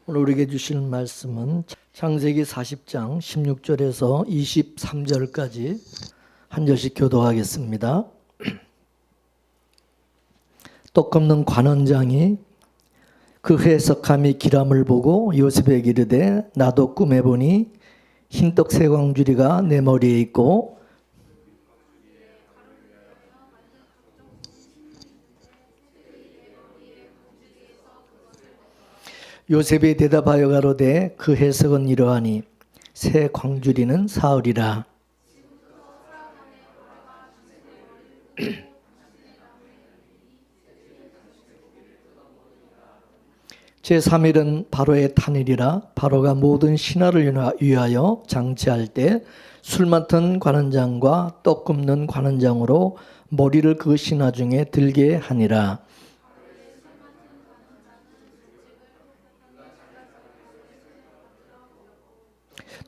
오늘 우리에게 주실 말씀은 창세기 40장 16절에서 23절까지 한 절씩 교도하겠습니다. 떡 없는 관원장이 그 해석함이 기람을 보고 요셉에게 이르되 나도 꿈에 보니 흰떡 세 광주리가 내 머리에 있고 요셉이 대답하여 가로되 그 해석은 이러하니 새 광주리는 사흘이라. 제3일은 바로의 탄일이라. 바로가 모든 신하를 위하여 장치할 때 술 맡은 관원장과 떡 굽는 관원장으로 머리를 그 신하 중에 들게 하니라.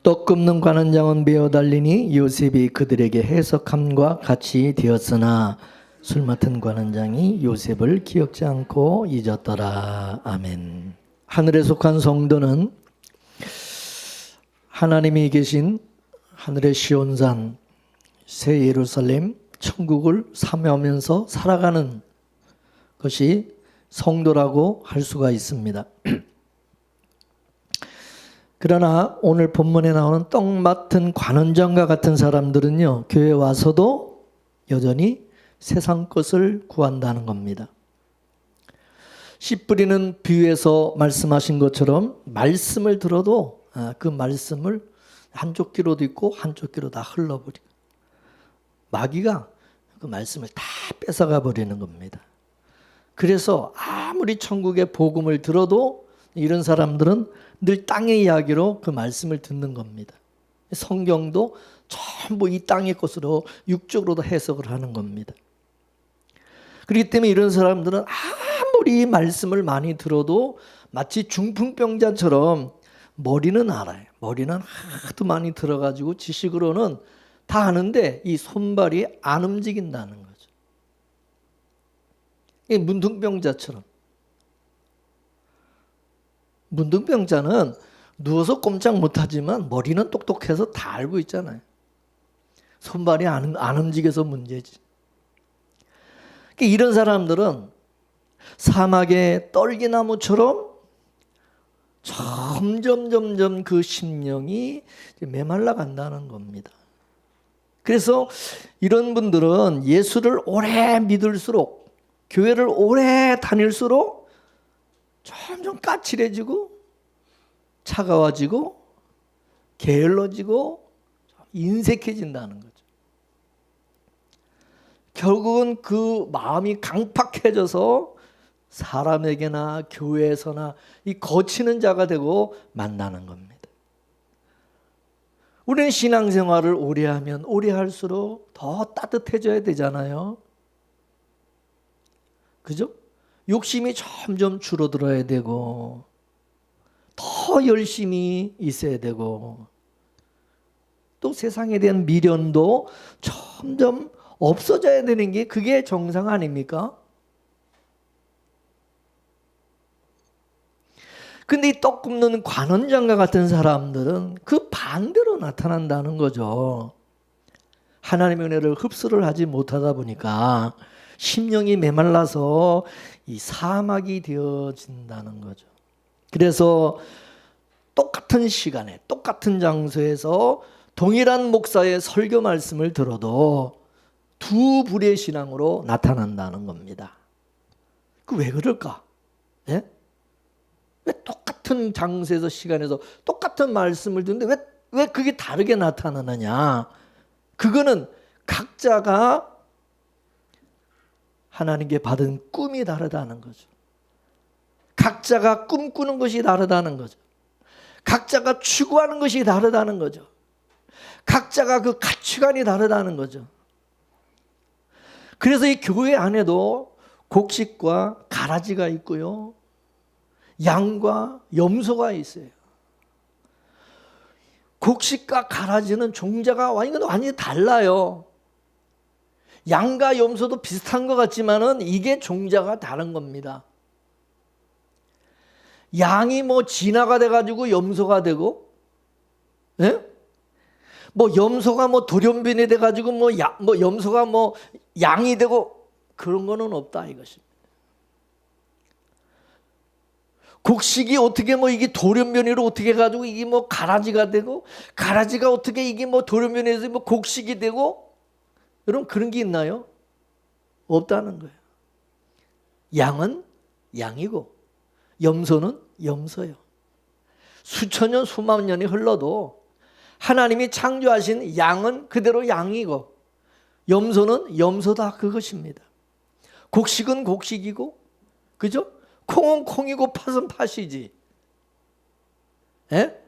떡 굽는 관원장은 베어 달리니 요셉이 그들에게 해석함과 같이 되었으나 술 맡은 관원장이 요셉을 기억지 않고 잊었더라. 아멘. 하늘에 속한 성도는 하나님이 계신 하늘의 시온산 새 예루살렘 천국을 사모하면서 살아가는 것이 성도라고 할 수가 있습니다. 그러나 오늘 본문에 나오는 떡 맡은 관원장과 같은 사람들은요, 교회 와서도 여전히 세상 것을 구한다는 겁니다. 씨 뿌리는 비유에서 말씀하신 것처럼 말씀을 들어도 그 말씀을 한쪽 귀로도 있고 한쪽 귀로 다 흘러버리고 마귀가 그 말씀을 다 뺏어가 버리는 겁니다. 그래서 아무리 천국의 복음을 들어도 이런 사람들은 늘 땅의 이야기로 그 말씀을 듣는 겁니다. 성경도 전부 이 땅의 것으로 육적으로도 해석을 하는 겁니다. 그렇기 때문에 이런 사람들은 아무리 말씀을 많이 들어도 마치 중풍병자처럼 머리는 알아요. 머리는 하도 많이 들어가지고 지식으로는 다 아는데 이 손발이 안 움직인다는 거죠. 이 문둥병자처럼. 문둥병자는 누워서 꼼짝 못하지만 머리는 똑똑해서 다 알고 있잖아요. 손발이 안 움직여서 문제지. 이런 사람들은 사막의 떨기나무처럼 점점 그 심령이 메말라 간다는 겁니다. 그래서 이런 분들은 예수를 오래 믿을수록, 교회를 오래 다닐수록 점점 까칠해지고 차가워지고 게을러지고 인색해진다는 거죠. 결국은 그 마음이 강팍해져서 사람에게나 교회에서나 이 거치는 자가 되고 만나는 겁니다. 우리는 신앙생활을 오래 하면 오래 할수록 더 따뜻해져야 되잖아요. 그죠? 욕심이 점점 줄어들어야 되고 더 열심히 있어야 되고 또 세상에 대한 미련도 점점 없어져야 되는 게 그게 정상 아닙니까? 근데 이 떡 굽는 관원장과 같은 사람들은 그 반대로 나타난다는 거죠. 하나님의 은혜를 흡수를 하지 못하다 보니까 심령이 메말라서 이 사막이 되어진다는 거죠. 그래서 똑같은 시간에 똑같은 장소에서 동일한 목사의 설교 말씀을 들어도 두 불의 신앙으로 나타난다는 겁니다. 그 왜 그럴까? 예? 왜 똑같은 장소에서 시간에서 똑같은 말씀을 듣는데 왜 그게 다르게 나타나느냐? 그거는 각자가 하나님께 받은 꿈이 다르다는 거죠. 각자가 꿈꾸는 것이 다르다는 거죠. 각자가 추구하는 것이 다르다는 거죠. 각자가 그 가치관이 다르다는 거죠. 그래서 이 교회 안에도 곡식과 가라지가 있고요. 양과 염소가 있어요. 곡식과 가라지는 종자가 완전히 달라요. 양과 염소도 비슷한 것 같지만은 이게 종자가 다른 겁니다. 양이 뭐 진화가 돼가지고 염소가 되고, 예? 뭐 염소가 뭐 돌연변이 돼가지고 뭐 염소가 뭐 양이 되고 그런 거는 없다 이것입니다. 곡식이 어떻게 뭐 이게 돌연변이로 어떻게 해가지고 이게 뭐 가라지가 되고, 가라지가 어떻게 이게 뭐 돌연변이에서 뭐 곡식이 되고, 여러분 그런 게 있나요? 없다는 거예요. 양은 양이고 염소는 염소예요. 수천 년 수만 년이 흘러도 하나님이 창조하신 양은 그대로 양이고 염소는 염소다 그것입니다. 곡식은 곡식이고, 그죠? 콩은 콩이고 팥은 팥이지. 예?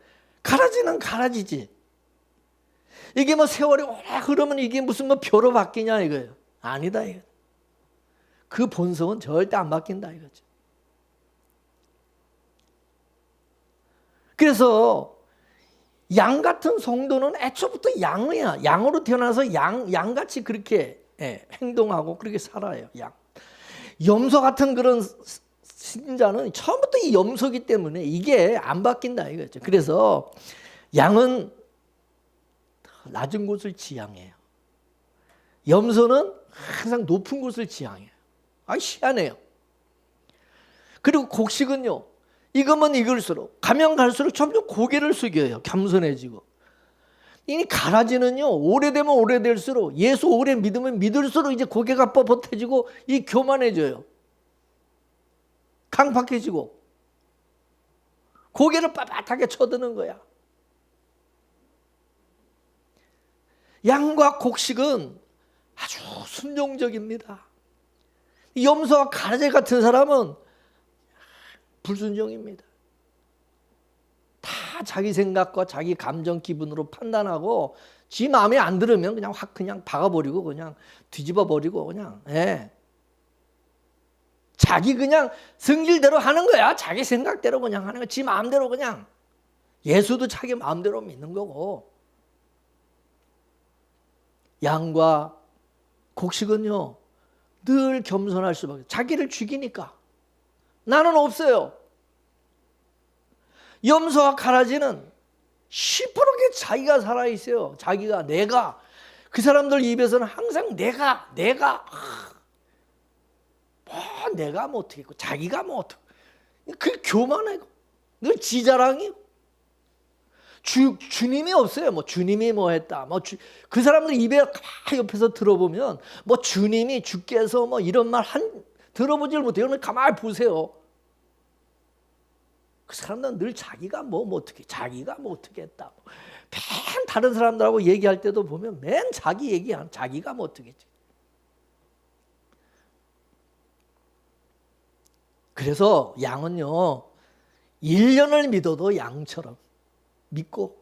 가라지는 가라지지. 이게 뭐 세월이 오래 흐르면 이게 무슨 뭐 벼로 바뀌냐 이거예요. 아니다 이거. 그 본성은 절대 안 바뀐다 이거죠. 그래서 양 같은 성도는 애초부터 양이야. 양으로 태어나서 양같이 그렇게 행동하고 그렇게 살아요. 양. 염소 같은 그런 신자는 처음부터 이 염소기 때문에 이게 안 바뀐다 이거죠. 그래서 양은 낮은 곳을 지향해요. 염소는 항상 높은 곳을 지향해요. 희한해요. 그리고 곡식은요, 익으면 익을수록, 가면 갈수록 점점 고개를 숙여요. 겸손해지고. 이 가라지는요, 오래되면 오래될수록, 예수 오래 믿으면 믿을수록 이제 고개가 뻣뻣해지고 이 교만해져요. 강팍해지고 고개를 빳빳하게 쳐드는 거야. 양과 곡식은 아주 순종적입니다. 염소와 가라지 같은 사람은 불순종입니다. 다 자기 생각과 자기 감정 기분으로 판단하고 지 마음에 안 들으면 그냥 확 그냥 박아버리고 그냥 뒤집어 버리고 그냥 자기 그냥 성질대로 하는 거야. 자기 생각대로 그냥 하는 거야. 지 마음대로 그냥. 예수도 자기 마음대로 믿는 거고. 양과 곡식은요, 늘 겸손할 수밖에. 자기를 죽이니까. 나는 없어요. 염소와 가라지는 시퍼렇게 자기가 살아있어요. 자기가, 내가. 그 사람들 입에서는 항상 내가. 내가 뭐 어떻게 했고, 자기가 뭐 어떻게. 그 교만하고, 늘 지자랑이고. 주님이 없어요. 뭐 주님이 뭐 했다. 그 사람들 입에 옆에서 들어보면 뭐 주님이 주께서 뭐 이런 말 들어보질 못해요. 가만히 보세요. 그 사람들은 늘 자기가 자기가 뭐 어떻게 했다. 맨 다른 사람들하고 얘기할 때도 보면 맨 자기 얘기한 자기가 뭐 어떻게 했지. 그래서 양은요, 1년을 믿어도 양처럼 믿고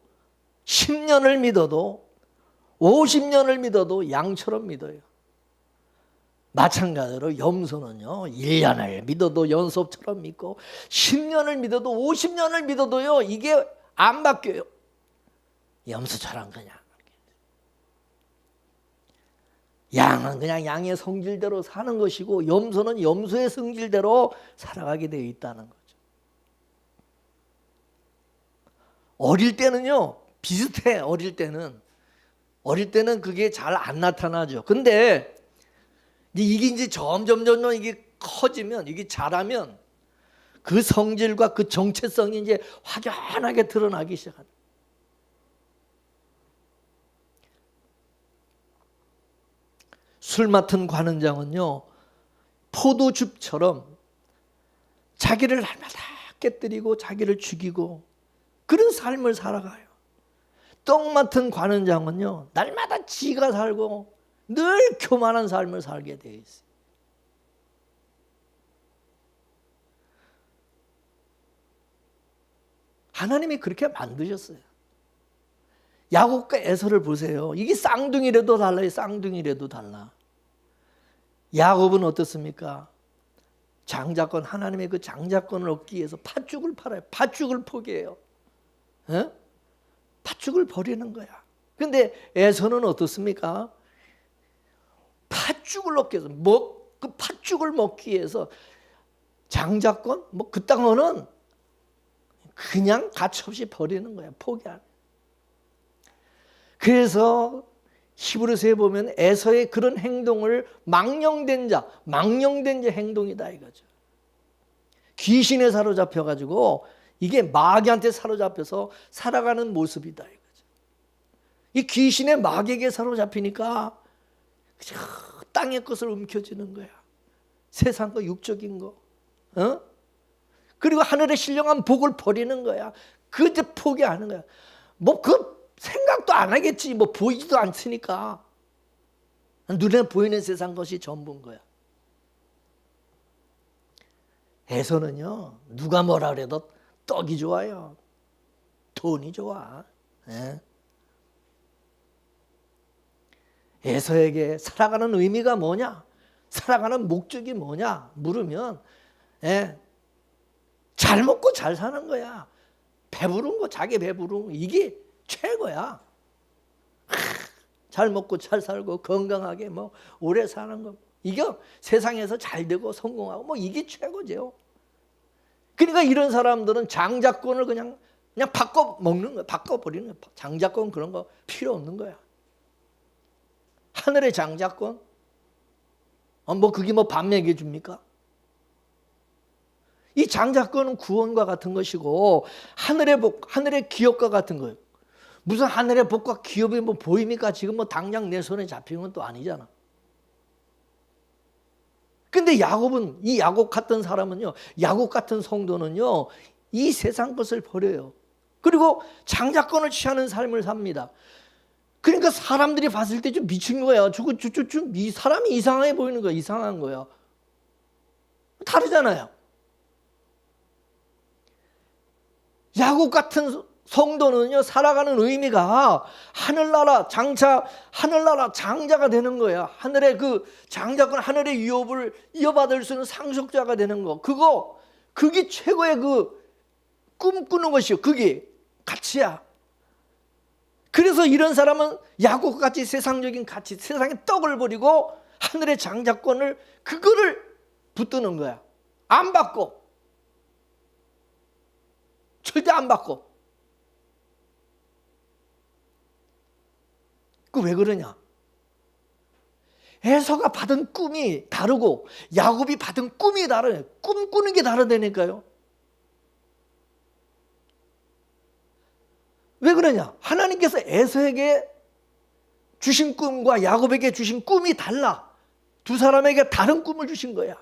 10년을 믿어도 50년을 믿어도 양처럼 믿어요. 마찬가지로 염소는요, 1년을 믿어도 연속처럼 믿고 10년을 믿어도 50년을 믿어도요, 이게 안 바뀌어요. 염소처럼 그냥. 양은 그냥 양의 성질대로 사는 것이고 염소는 염소의 성질대로 살아가게 되어 있다는 거죠. 어릴 때는요, 비슷해. 어릴 때는 그게 잘 안 나타나죠. 근데 이게 이제 점점 이게 커지면, 이게 자라면 그 성질과 그 정체성이 이제 확연하게 드러나기 시작합니다. 술 맡은 관원장은요, 포도즙처럼 자기를 날마다 깨뜨리고 자기를 죽이고 그런 삶을 살아가요. 떡 맡은 관원장은요, 날마다 지가 살고 늘 교만한 삶을 살게 되어 있어요. 하나님이 그렇게 만드셨어요. 야곱과 에서를 보세요. 이게 쌍둥이라도 달라요. 쌍둥이라도 달라. 야곱은 어떻습니까? 장자권, 하나님의 그 장자권을 얻기 위해서 팥죽을 팔아요. 팥죽을 포기해요. 팥죽을 버리는 거야. 근데 에서는 어떻습니까? 팥죽을 얻기 위해서, 그 팥죽을 먹기 위해서 장자권, 그 땅은 그냥 가차없이 버리는 거야. 포기하는. 그래서 히브리서에 보면 에서의 그런 행동을 망령된 자 행동이다 이거죠. 귀신에 사로잡혀가지고 이게 마귀한테 사로잡혀서 살아가는 모습이다 이거죠. 이 귀신의 마귀에게 사로잡히니까 땅의 것을 움켜쥐는 거야. 세상 거, 육적인 거. 그리고 하늘의 신령한 복을 버리는 거야. 그때 포기하는 거야. 뭐 그 생각도 안 하겠지. 뭐 보이지도 않으니까. 눈에 보이는 세상 것이 전부인 거야. 에서는요, 누가 뭐라 그래도 떡이 좋아요. 돈이 좋아. 에서에게 살아가는 의미가 뭐냐? 살아가는 목적이 뭐냐? 물으면 잘 먹고 잘 사는 거야. 배부른 거, 자기 배부른 거, 이게 최고야. 잘 먹고 잘 살고 건강하게 뭐 오래 사는 거, 이게 세상에서 잘 되고 성공하고 뭐 이게 최고죠. 그러니까 이런 사람들은 장자권을 그냥 바꿔 먹는 거야. 바꿔 버리는 거야. 장자권 그런 거 필요 없는 거야. 하늘의 장자권? 뭐 그게 뭐 밥 먹여 줍니까? 이 장자권은 구원과 같은 것이고 하늘의 복, 하늘의 기업과 같은 거예요. 무슨 하늘의 복과 기업이 뭐 보입니까? 지금 뭐 당장 내 손에 잡히는 건 또 아니잖아. 근데 야곱은, 이 야곱 같은 사람은요, 야곱 같은 성도는요, 이 세상 것을 버려요. 그리고 장자권을 취하는 삶을 삽니다. 그러니까 사람들이 봤을 때 좀 미친 거야. 이 사람이 이상해 보이는 거야. 이상한 거야. 다르잖아요. 야곱 같은 성도는요, 살아가는 의미가 하늘나라 장자가 되는 거야. 하늘의 그 장자권, 하늘의 유업을 이어받을 수 있는 상속자가 되는 거. 그게 최고의 그 꿈꾸는 것이요. 그게 가치야. 그래서 이런 사람은 야곱같이 세상적인 가치, 세상의 떡을 버리고 하늘의 장자권을, 그거를 붙드는 거야. 안 받고. 절대 안 받고. 그 왜 그러냐? 에서가 받은 꿈이 다르고 야곱이 받은 꿈이 다르네. 꿈꾸는 게 다르다니까요. 왜 그러냐? 하나님께서 에서에게 주신 꿈과 야곱에게 주신 꿈이 달라. 두 사람에게 다른 꿈을 주신 거야.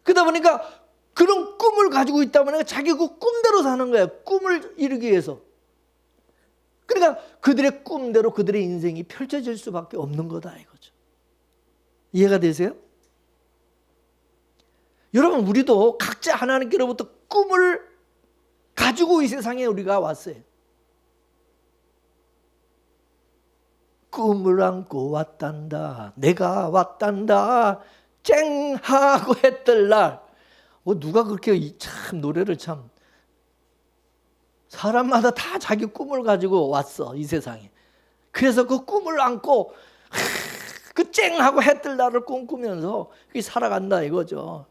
그러다 보니까 그런 꿈을 가지고 있다 보니까 자기 그 꿈대로 사는 거야. 꿈을 이루기 위해서. 그러니까 그들의 꿈대로 그들의 인생이 펼쳐질 수밖에 없는 거다 이거죠. 이해가 되세요? 여러분, 우리도 각자 하나님께로부터 꿈을 가지고 이 세상에 우리가 왔어요. 꿈을 안고 왔단다. 내가 왔단다. 쨍하고 했던 날. 누가 그렇게 참 노래를 참, 사람마다 다 자기 꿈을 가지고 왔어 이 세상에. 그래서 그 꿈을 안고 그 쨍하고 해뜰 날을 꿈꾸면서 그게 살아간다 이거죠.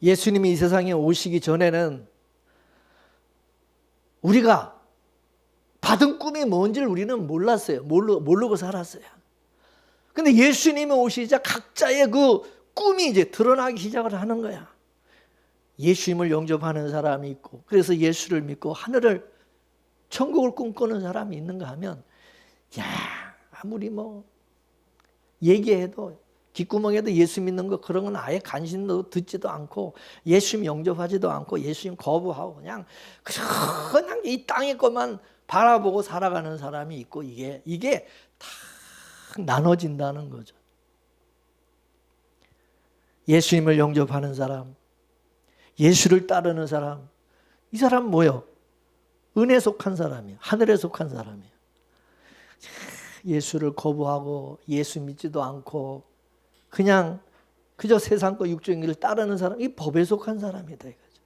예수님이 이 세상에 오시기 전에는 우리가 받은 꿈이 뭔지를 우리는 몰랐어요. 모르고 살았어요. 근데 예수님이 오시자 각자의 그 꿈이 이제 드러나기 시작을 하는 거야. 예수님을 영접하는 사람이 있고, 그래서 예수를 믿고 하늘을, 천국을 꿈꾸는 사람이 있는가 하면, 아무리 뭐 얘기해도, 귓구멍에도 예수 믿는 거 그런 건 아예 관심도 듣지도 않고, 예수님 영접하지도 않고, 예수님 거부하고 그냥 이 땅의 것만 바라보고 살아가는 사람이 있고, 이게 다 나눠진다는 거죠. 예수님을 영접하는 사람, 예수를 따르는 사람, 이 사람 뭐요? 은혜에 속한 사람이에요. 하늘에 속한 사람이에요. 예수를 거부하고 예수 믿지도 않고 그냥 그저 세상 거 육적인 길을 따르는 사람, 이 법에 속한 사람이다 이거죠.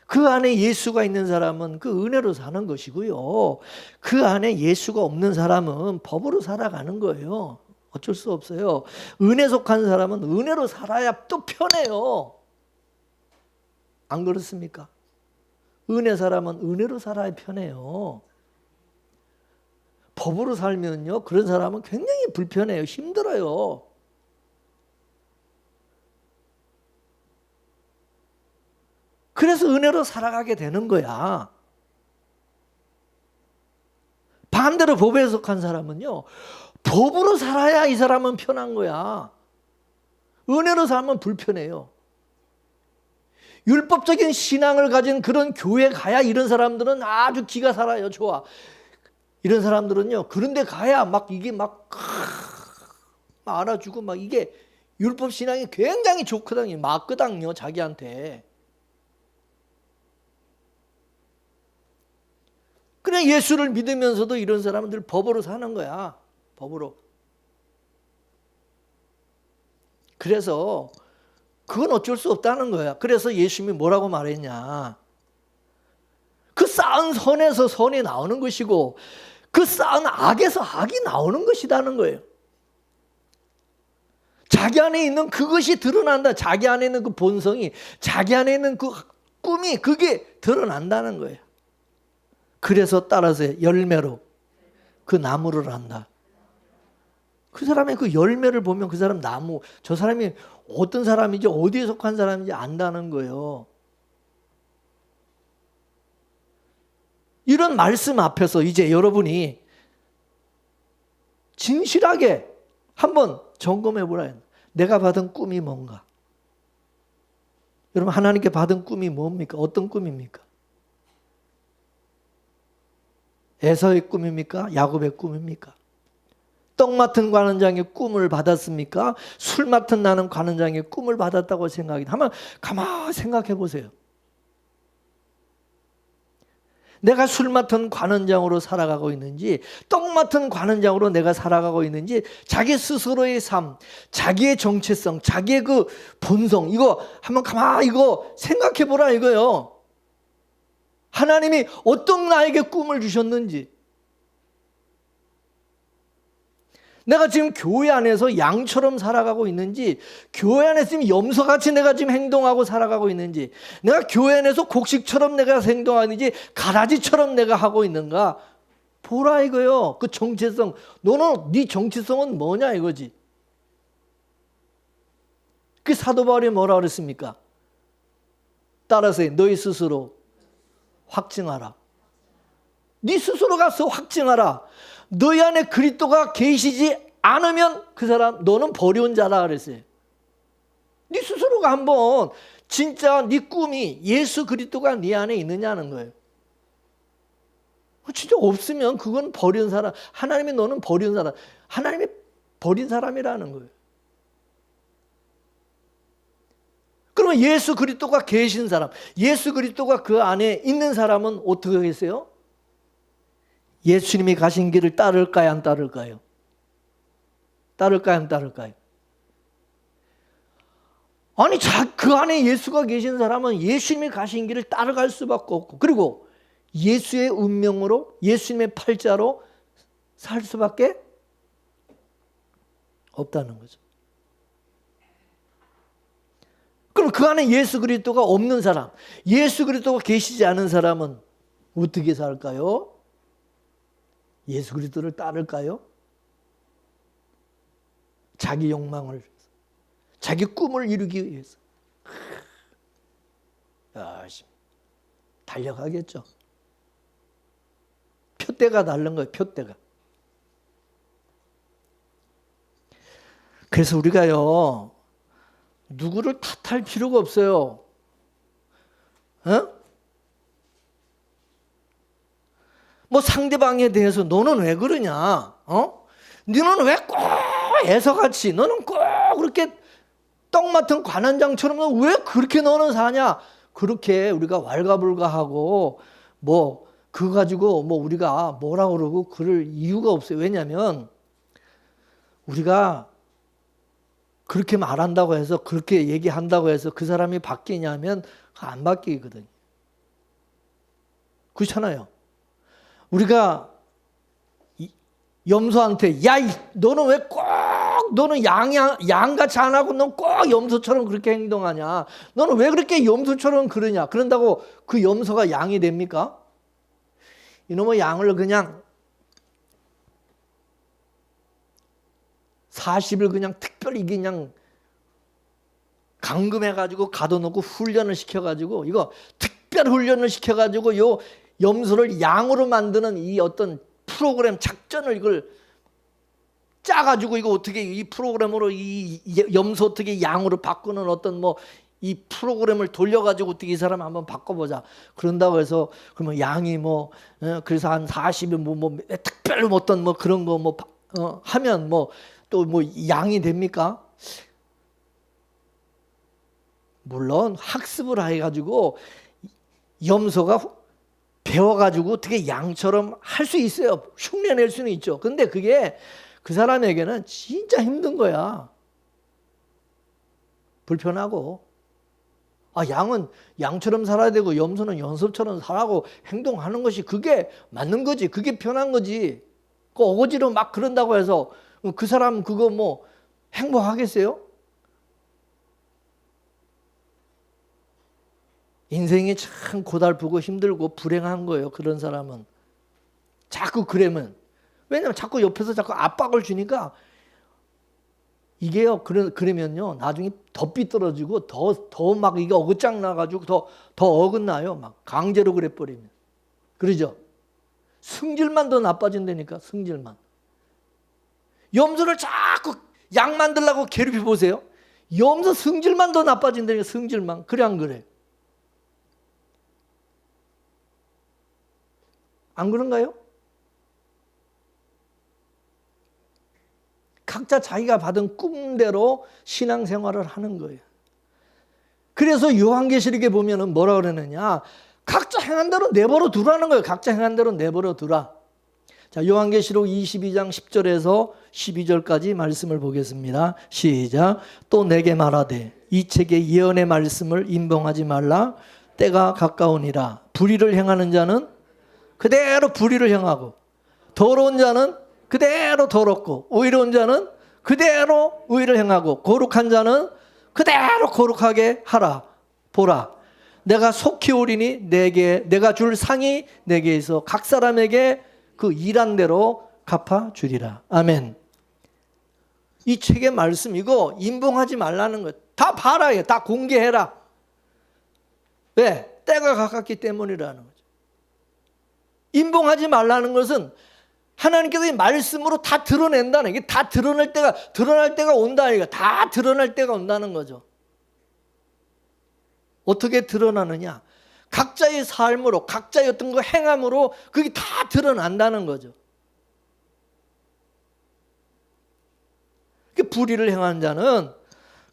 그 안에 예수가 있는 사람은 그 은혜로 사는 것이고요. 그 안에 예수가 없는 사람은 법으로 살아가는 거예요. 어쩔 수 없어요. 은혜 속한 사람은 은혜로 살아야 또 편해요. 안 그렇습니까? 은혜 사람은 은혜로 살아야 편해요. 법으로 살면요, 그런 사람은 굉장히 불편해요. 힘들어요. 그래서 은혜로 살아가게 되는 거야. 반대로 법에 속한 사람은요, 법으로 살아야 이 사람은 편한 거야. 은혜로 살면 불편해요. 율법적인 신앙을 가진 그런 교회 가야 이런 사람들은 아주 기가 살아요. 좋아. 이런 사람들은요, 그런데 가야 막 이게 막 알아주고 막 이게 율법 신앙이 굉장히 좋거든요. 맞거든요, 자기한테. 그냥 예수를 믿으면서도 이런 사람들 법으로 사는 거야. 법으로. 그래서 그건 어쩔 수 없다는 거야. 그래서 예수님이 뭐라고 말했냐. 그 쌓은 선에서 선이 나오는 것이고 그 쌓은 악에서 악이 나오는 것이라는 거예요. 자기 안에 있는 그것이 드러난다. 자기 안에 있는 그 본성이, 자기 안에 있는 그 꿈이 그게 드러난다는 거예요. 그래서 따라서 열매로 그 나무를 안다. 그 사람의 그 열매를 보면 그 사람 나무, 저 사람이 어떤 사람인지 어디에 속한 사람인지 안다는 거예요. 이런 말씀 앞에서 이제 여러분이 진실하게 한번 점검해 보라. 내가 받은 꿈이 뭔가? 여러분, 하나님께 받은 꿈이 뭡니까? 어떤 꿈입니까? 에서의 꿈입니까? 야곱의 꿈입니까? 떡 맡은 관원장의 꿈을 받았습니까? 술 맡은 나는 관원장의 꿈을 받았다고 생각하면 가만히 생각해 보세요. 내가 술 맡은 관원장으로 살아가고 있는지, 떡 맡은 관원장으로 내가 살아가고 있는지, 자기 스스로의 삶, 자기의 정체성, 자기의 그 본성, 이거 한번 가만히 이거 생각해 보라 이거요. 하나님이 어떤 나에게 꿈을 주셨는지, 내가 지금 교회 안에서 양처럼 살아가고 있는지, 교회 안에서 지금 염소같이 내가 지금 행동하고 살아가고 있는지, 내가 교회 안에서 곡식처럼 내가 행동하는지 가라지처럼 내가 하고 있는가 보라 이거요. 그 정체성, 너는 네 정체성은 뭐냐 이거지. 그 사도 바울이 뭐라 그랬습니까? 따라서 너희 스스로 확증하라. 네 스스로 가서 확증하라. 너희 안에 그리스도가 계시지 않으면 그 사람 너는 버려온 자라 그랬어요. 네 스스로가 한번 진짜 네 꿈이 예수 그리스도가 네 안에 있느냐는 거예요. 진짜 없으면 그건 버린 사람, 하나님이 너는 버린 사람, 하나님이 버린 사람이라는 거예요. 그러면 예수 그리스도가 계신 사람, 예수 그리스도가 그 안에 있는 사람은 어떻게 하겠어요? 예수님이 가신 길을 따를까요? 안 따를까요? 따를까요? 안 따를까요? 아니, 그 안에 예수가 계신 사람은 예수님이 가신 길을 따라갈 수밖에 없고, 그리고 예수의 운명으로, 예수님의 팔자로 살 수밖에 없다는 거죠. 그럼 그 안에 예수 그리스도가 없는 사람, 예수 그리스도가 계시지 않은 사람은 어떻게 살까요? 예수 그리스도를 따를까요? 자기 욕망을, 자기 꿈을 이루기 위해서 열심히 달려가겠죠. 표대가 다른 거예요. 표대가. 그래서 우리가요, 누구를 탓할 필요가 없어요. 뭐 상대방에 대해서 너는 왜 그러냐? 너는 왜 꼭 애서같이, 너는 꼭 그렇게 떡 맡은 관원장처럼 너는 왜 그렇게 너는 사냐? 그렇게 우리가 왈가불가하고 뭐 그거 가지고 뭐 우리가 뭐라 그러고 그럴 이유가 없어요. 왜냐하면 우리가 그렇게 말한다고 해서, 그렇게 얘기한다고 해서 그 사람이 바뀌냐면 안 바뀌거든요. 그렇잖아요. 우리가 염소한테 야, 너는 왜 꼭 너는 양같이 안 하고 넌 꼭 염소처럼 그렇게 행동하냐? 너는 왜 그렇게 염소처럼 그러냐? 그런다고 그 염소가 양이 됩니까? 이놈의 양을 그냥 40일 그냥 특별히 그냥 감금해가지고 가둬놓고 훈련을 시켜가지고 이거 특별 훈련을 시켜가지고 요 염소를 양으로 만드는 이 어떤 프로그램 작전을 이걸 짜가지고 이거 어떻게 이 프로그램으로 이 염소 어떻게 양으로 바꾸는 어떤 뭐 이 프로그램을 돌려가지고 어떻게 이 사람 한번 바꿔보자. 그런다고 해서 그러면 양이 뭐 그래서 한 40일 뭐 특별 어떤 뭐 그런 거 뭐 하면 뭐 또 뭐 양이 됩니까? 물론 학습을 해가지고 염소가 배워가지고 어떻게 양처럼 할 수 있어요. 흉내낼 수는 있죠. 근데 그게 그 사람에게는 진짜 힘든 거야. 불편하고. 양은 양처럼 살아야 되고 염소는 염소처럼 살아고 행동하는 것이 그게 맞는 거지. 그게 편한 거지. 그 어거지로 막 그런다고 해서 그 사람 그거 뭐 행복하겠어요? 인생이 참 고달프고 힘들고 불행한 거예요. 그런 사람은. 자꾸 그러면. 왜냐면 자꾸 옆에서 자꾸 압박을 주니까 이게요. 그러면요. 나중에 더 삐뚤어지고 더 막 이게 어긋장 나가지고 더 어긋나요. 막 강제로 그래 버리면. 그러죠? 승질만 더 나빠진다니까. 승질만. 염소를 자꾸 양 만들려고 괴롭혀 보세요. 염소 승질만 더 나빠진다니까. 승질만. 그래 안 그래? 안 그런가요? 각자 자기가 받은 꿈대로 신앙생활을 하는 거예요. 그래서 요한계시록에 보면은 뭐라 그러느냐? 각자 행한 대로 내버려 두라는 거예요. 각자 행한 대로 내버려 두라. 자, 요한계시록 22장 10절에서 12절까지 말씀을 보겠습니다. 시작. 또 내게 말하되 이 책의 예언의 말씀을 임봉하지 말라. 때가 가까우니라. 불의를 행하는 자는 그대로 불의를 행하고 더러운 자는 그대로 더럽고 의로운 자는 그대로 의를 행하고 거룩한 자는 그대로 거룩하게 하라. 보라, 내가 속히 오리니 내가 줄 상이 내게 있어 각 사람에게 그 일한 대로 갚아주리라. 아멘. 이 책의 말씀 이거 임봉하지 말라는 거. 다 봐라. 다 공개해라. 왜? 때가 가깝기 때문이라는 거죠. 임봉하지 말라는 것은 하나님께서 이 말씀으로 다 드러낸다는, 이게 다 드러날 때가 온다니까. 다 드러날 때가 온다는 거죠. 어떻게 드러나느냐? 각자의 삶으로, 각자의 어떤 거 행함으로 그게 다 드러난다는 거죠. 불의를 행하는 자는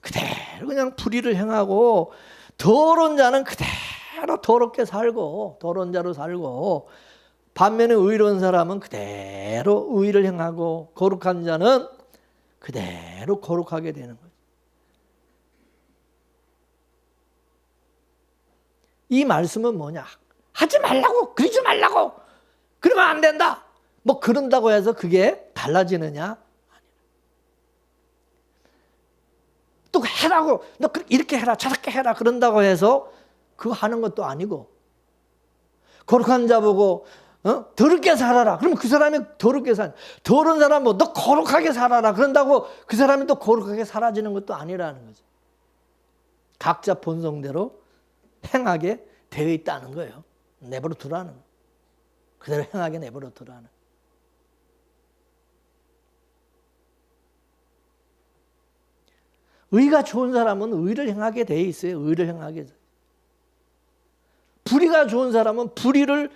그대로 그냥 불의를 행하고 더러운 자는 그대로 더럽게 살고 더러운 자로 살고 반면에 의로운 사람은 그대로 의를 행하고 거룩한 자는 그대로 거룩하게 되는 거죠. 이 말씀은 뭐냐? 하지 말라고, 그러지 말라고, 그러면 안 된다. 뭐 그런다고 해서 그게 달라지느냐? 또 해라고, 너 이렇게 해라, 저렇게 해라 그런다고 해서 그거 하는 것도 아니고 거룩한 자 보고 더럽게 살아라. 그러면 그 사람이 더럽게 더러운 사람 뭐 너 거룩하게 살아라. 그런다고 그 사람이 또 거룩하게 사라지는 것도 아니라는 거죠. 각자 본성대로 행하게 되어 있다는 거예요. 내버려 두라는. 그대로 행하게 내버려 두라는. 의가 좋은 사람은 의를 행하게 되어 있어요. 의를 행하게. 불의가 좋은 사람은 불의를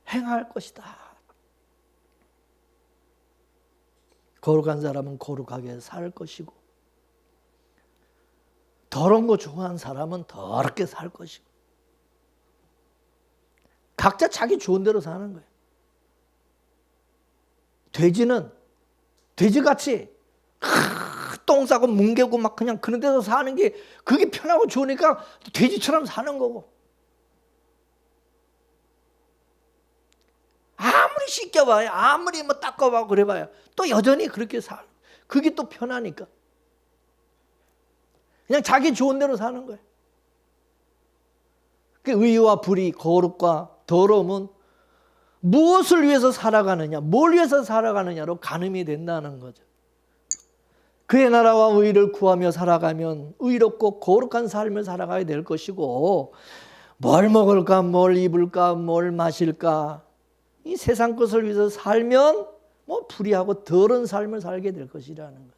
행할 것이다. 거룩한 사람은 거룩하게 살 것이고 더러운 거 좋아하는 사람은 더럽게 살 것이고 각자 자기 좋은 대로 사는 거예요. 돼지는 돼지같이 똥 싸고 뭉개고 막 그냥 그런 데서 사는 게 그게 편하고 좋으니까 돼지처럼 사는 거고 아무리 씻겨봐요. 아무리 뭐 닦아봐 그래봐요. 또 여전히 그렇게 살. 그게 또 편하니까. 그냥 자기 좋은 대로 사는 거예요. 그 의와 불의, 거룩과 더러움은 무엇을 위해서 살아가느냐, 뭘 위해서 살아가느냐로 가늠이 된다는 거죠. 그의 나라와 의를 구하며 살아가면 의롭고 거룩한 삶을 살아가야 될 것이고, 뭘 먹을까, 뭘 입을까, 뭘 마실까, 이 세상 것을 위해서 살면 뭐 불의하고 더러운 삶을 살게 될 것이라는 거죠.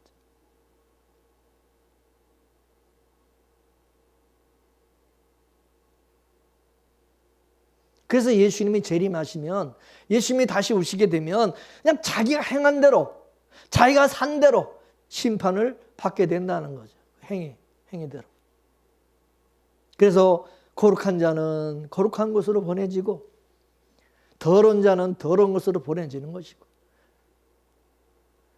그래서 예수님이 재림하시면, 예수님이 다시 오시게 되면 그냥 자기가 행한 대로, 자기가 산 대로 심판을 받게 된다는 거죠. 행위대로. 그래서 거룩한 자는 거룩한 곳으로 보내지고 더러운 자는 더러운 곳으로 보내지는 것이고.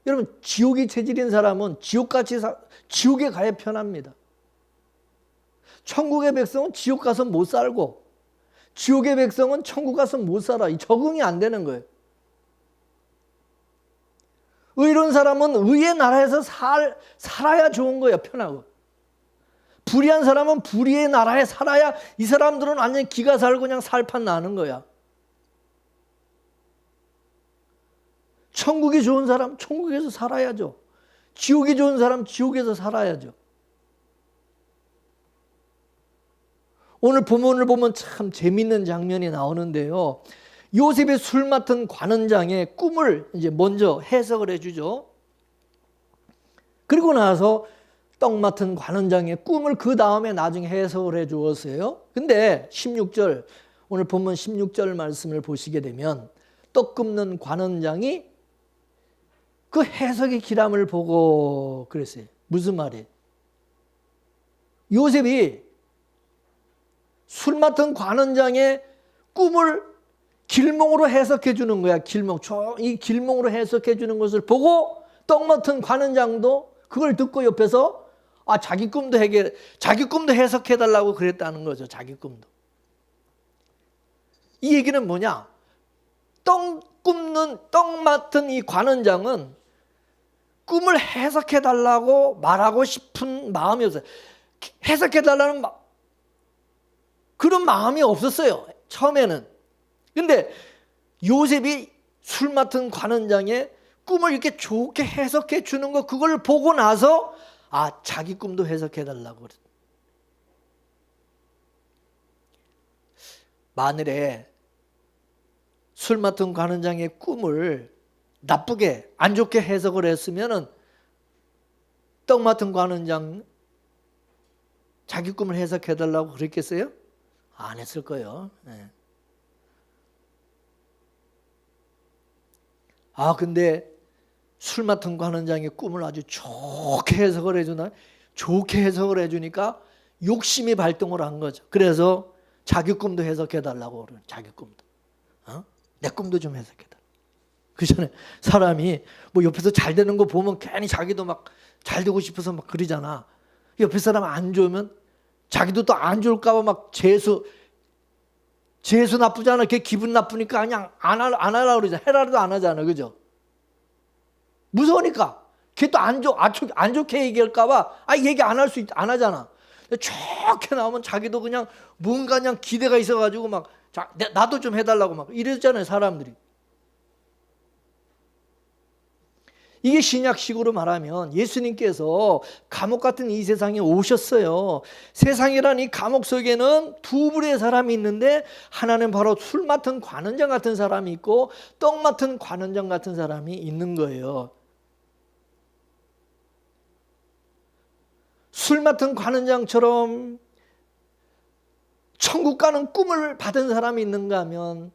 여러분, 지옥이 체질인 사람은 지옥에 가야 편합니다. 천국의 백성은 지옥 가서 못 살고, 지옥의 백성은 천국 가서 못 살아. 적응이 안 되는 거예요. 의로운 사람은 의의 나라에서 살아야 좋은 거예요. 편하고. 불의한 사람은 불의의 나라에 살아야, 이 사람들은 완전히 기가 살고 그냥 살판 나는 거야. 천국이 좋은 사람 천국에서 살아야죠. 지옥이 좋은 사람 지옥에서 살아야죠. 오늘 본문을 보면 참 재밌는 장면이 나오는데요. 요셉의 술 맡은 관원장의 꿈을 이제 먼저 해석을 해주죠. 그리고 나서 떡 맡은 관원장의 꿈을 그 다음에 나중에 해석을 해 주었어요. 근데 16절, 오늘 본문 16절 말씀을 보시게 되면 떡 굽는 관원장이 그 해석의 기람을 보고 그랬어요. 무슨 말이에요? 요셉이 술 맡은 관원장의 꿈을 길몽으로 해석해 주는 거야. 이 길몽으로 해석해 주는 것을 보고 떡 맡은 관원장도 그걸 듣고 옆에서 자기 꿈도 해석해 달라고 그랬다는 거죠. 자기 꿈도. 이 얘기는 뭐냐? 떡 맡은 이 관원장은 꿈을 해석해 달라고 말하고 싶은 마음이 없어요. 해석해 달라는 그런 마음이 없었어요. 처음에는. 근데 요셉이 술 맡은 관원장의 꿈을 이렇게 좋게 해석해 주는 거, 그걸 보고 나서 자기 꿈도 해석해 달라고 그랬어요. 만일에 술 맡은 관원장의 꿈을 나쁘게 안 좋게 해석을 했으면은 떡 맡은 관원장 자기 꿈을 해석해 달라고 그랬겠어요? 안 했을 거예요. 네. 근데 술 맡은 관원장의 꿈을 아주 좋게 해석을 해주나? 좋게 해석을 해주니까 욕심이 발동을 한 거죠. 그래서 자기 꿈도 해석해 달라고 그래요. 자기 꿈도. 내 꿈도 좀 해석해 달라. 그 전에 사람이 뭐 옆에서 잘 되는 거 보면 괜히 자기도 막 잘 되고 싶어서 막 그러잖아. 옆에 사람 안 좋으면 자기도 또 안 좋을까 봐 막 재수 나쁘잖아. 걔 기분 나쁘니까 그냥 안 하려고 그러잖아. 해라도 안 하잖아. 그죠? 무서우니까. 걔 또 안 좋게 얘기할까 봐 얘기 안 하잖아. 좋게 나오면 자기도 그냥 뭔가 그냥 기대가 있어가지고 막 나도 좀 해달라고 막 이러잖아요. 사람들이. 이게 신약식으로 말하면 예수님께서 감옥 같은 이 세상에 오셨어요. 세상이란 이 감옥 속에는 두 부류의 사람이 있는데, 하나는 바로 술 맡은 관원장 같은 사람이 있고 떡 맡은 관원장 같은 사람이 있는 거예요. 술 맡은 관원장처럼 천국 가는 꿈을 받은 사람이 있는가 하면,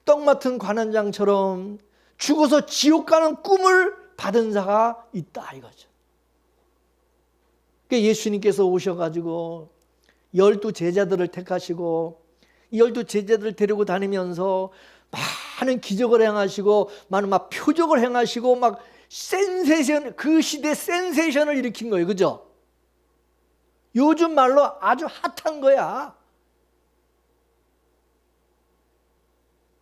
떡 맡은 관원장처럼 죽어서 지옥 가는 꿈을 받은 자가 있다 이거죠. 그러니까 예수님께서 오셔가지고 12 제자들을 택하시고 이 12 제자들을 데리고 다니면서 많은 기적을 행하시고 많은 표적을 행하시고 막 그 시대 센세이션을 일으킨 거예요. 그죠? 요즘 말로 아주 핫한 거야.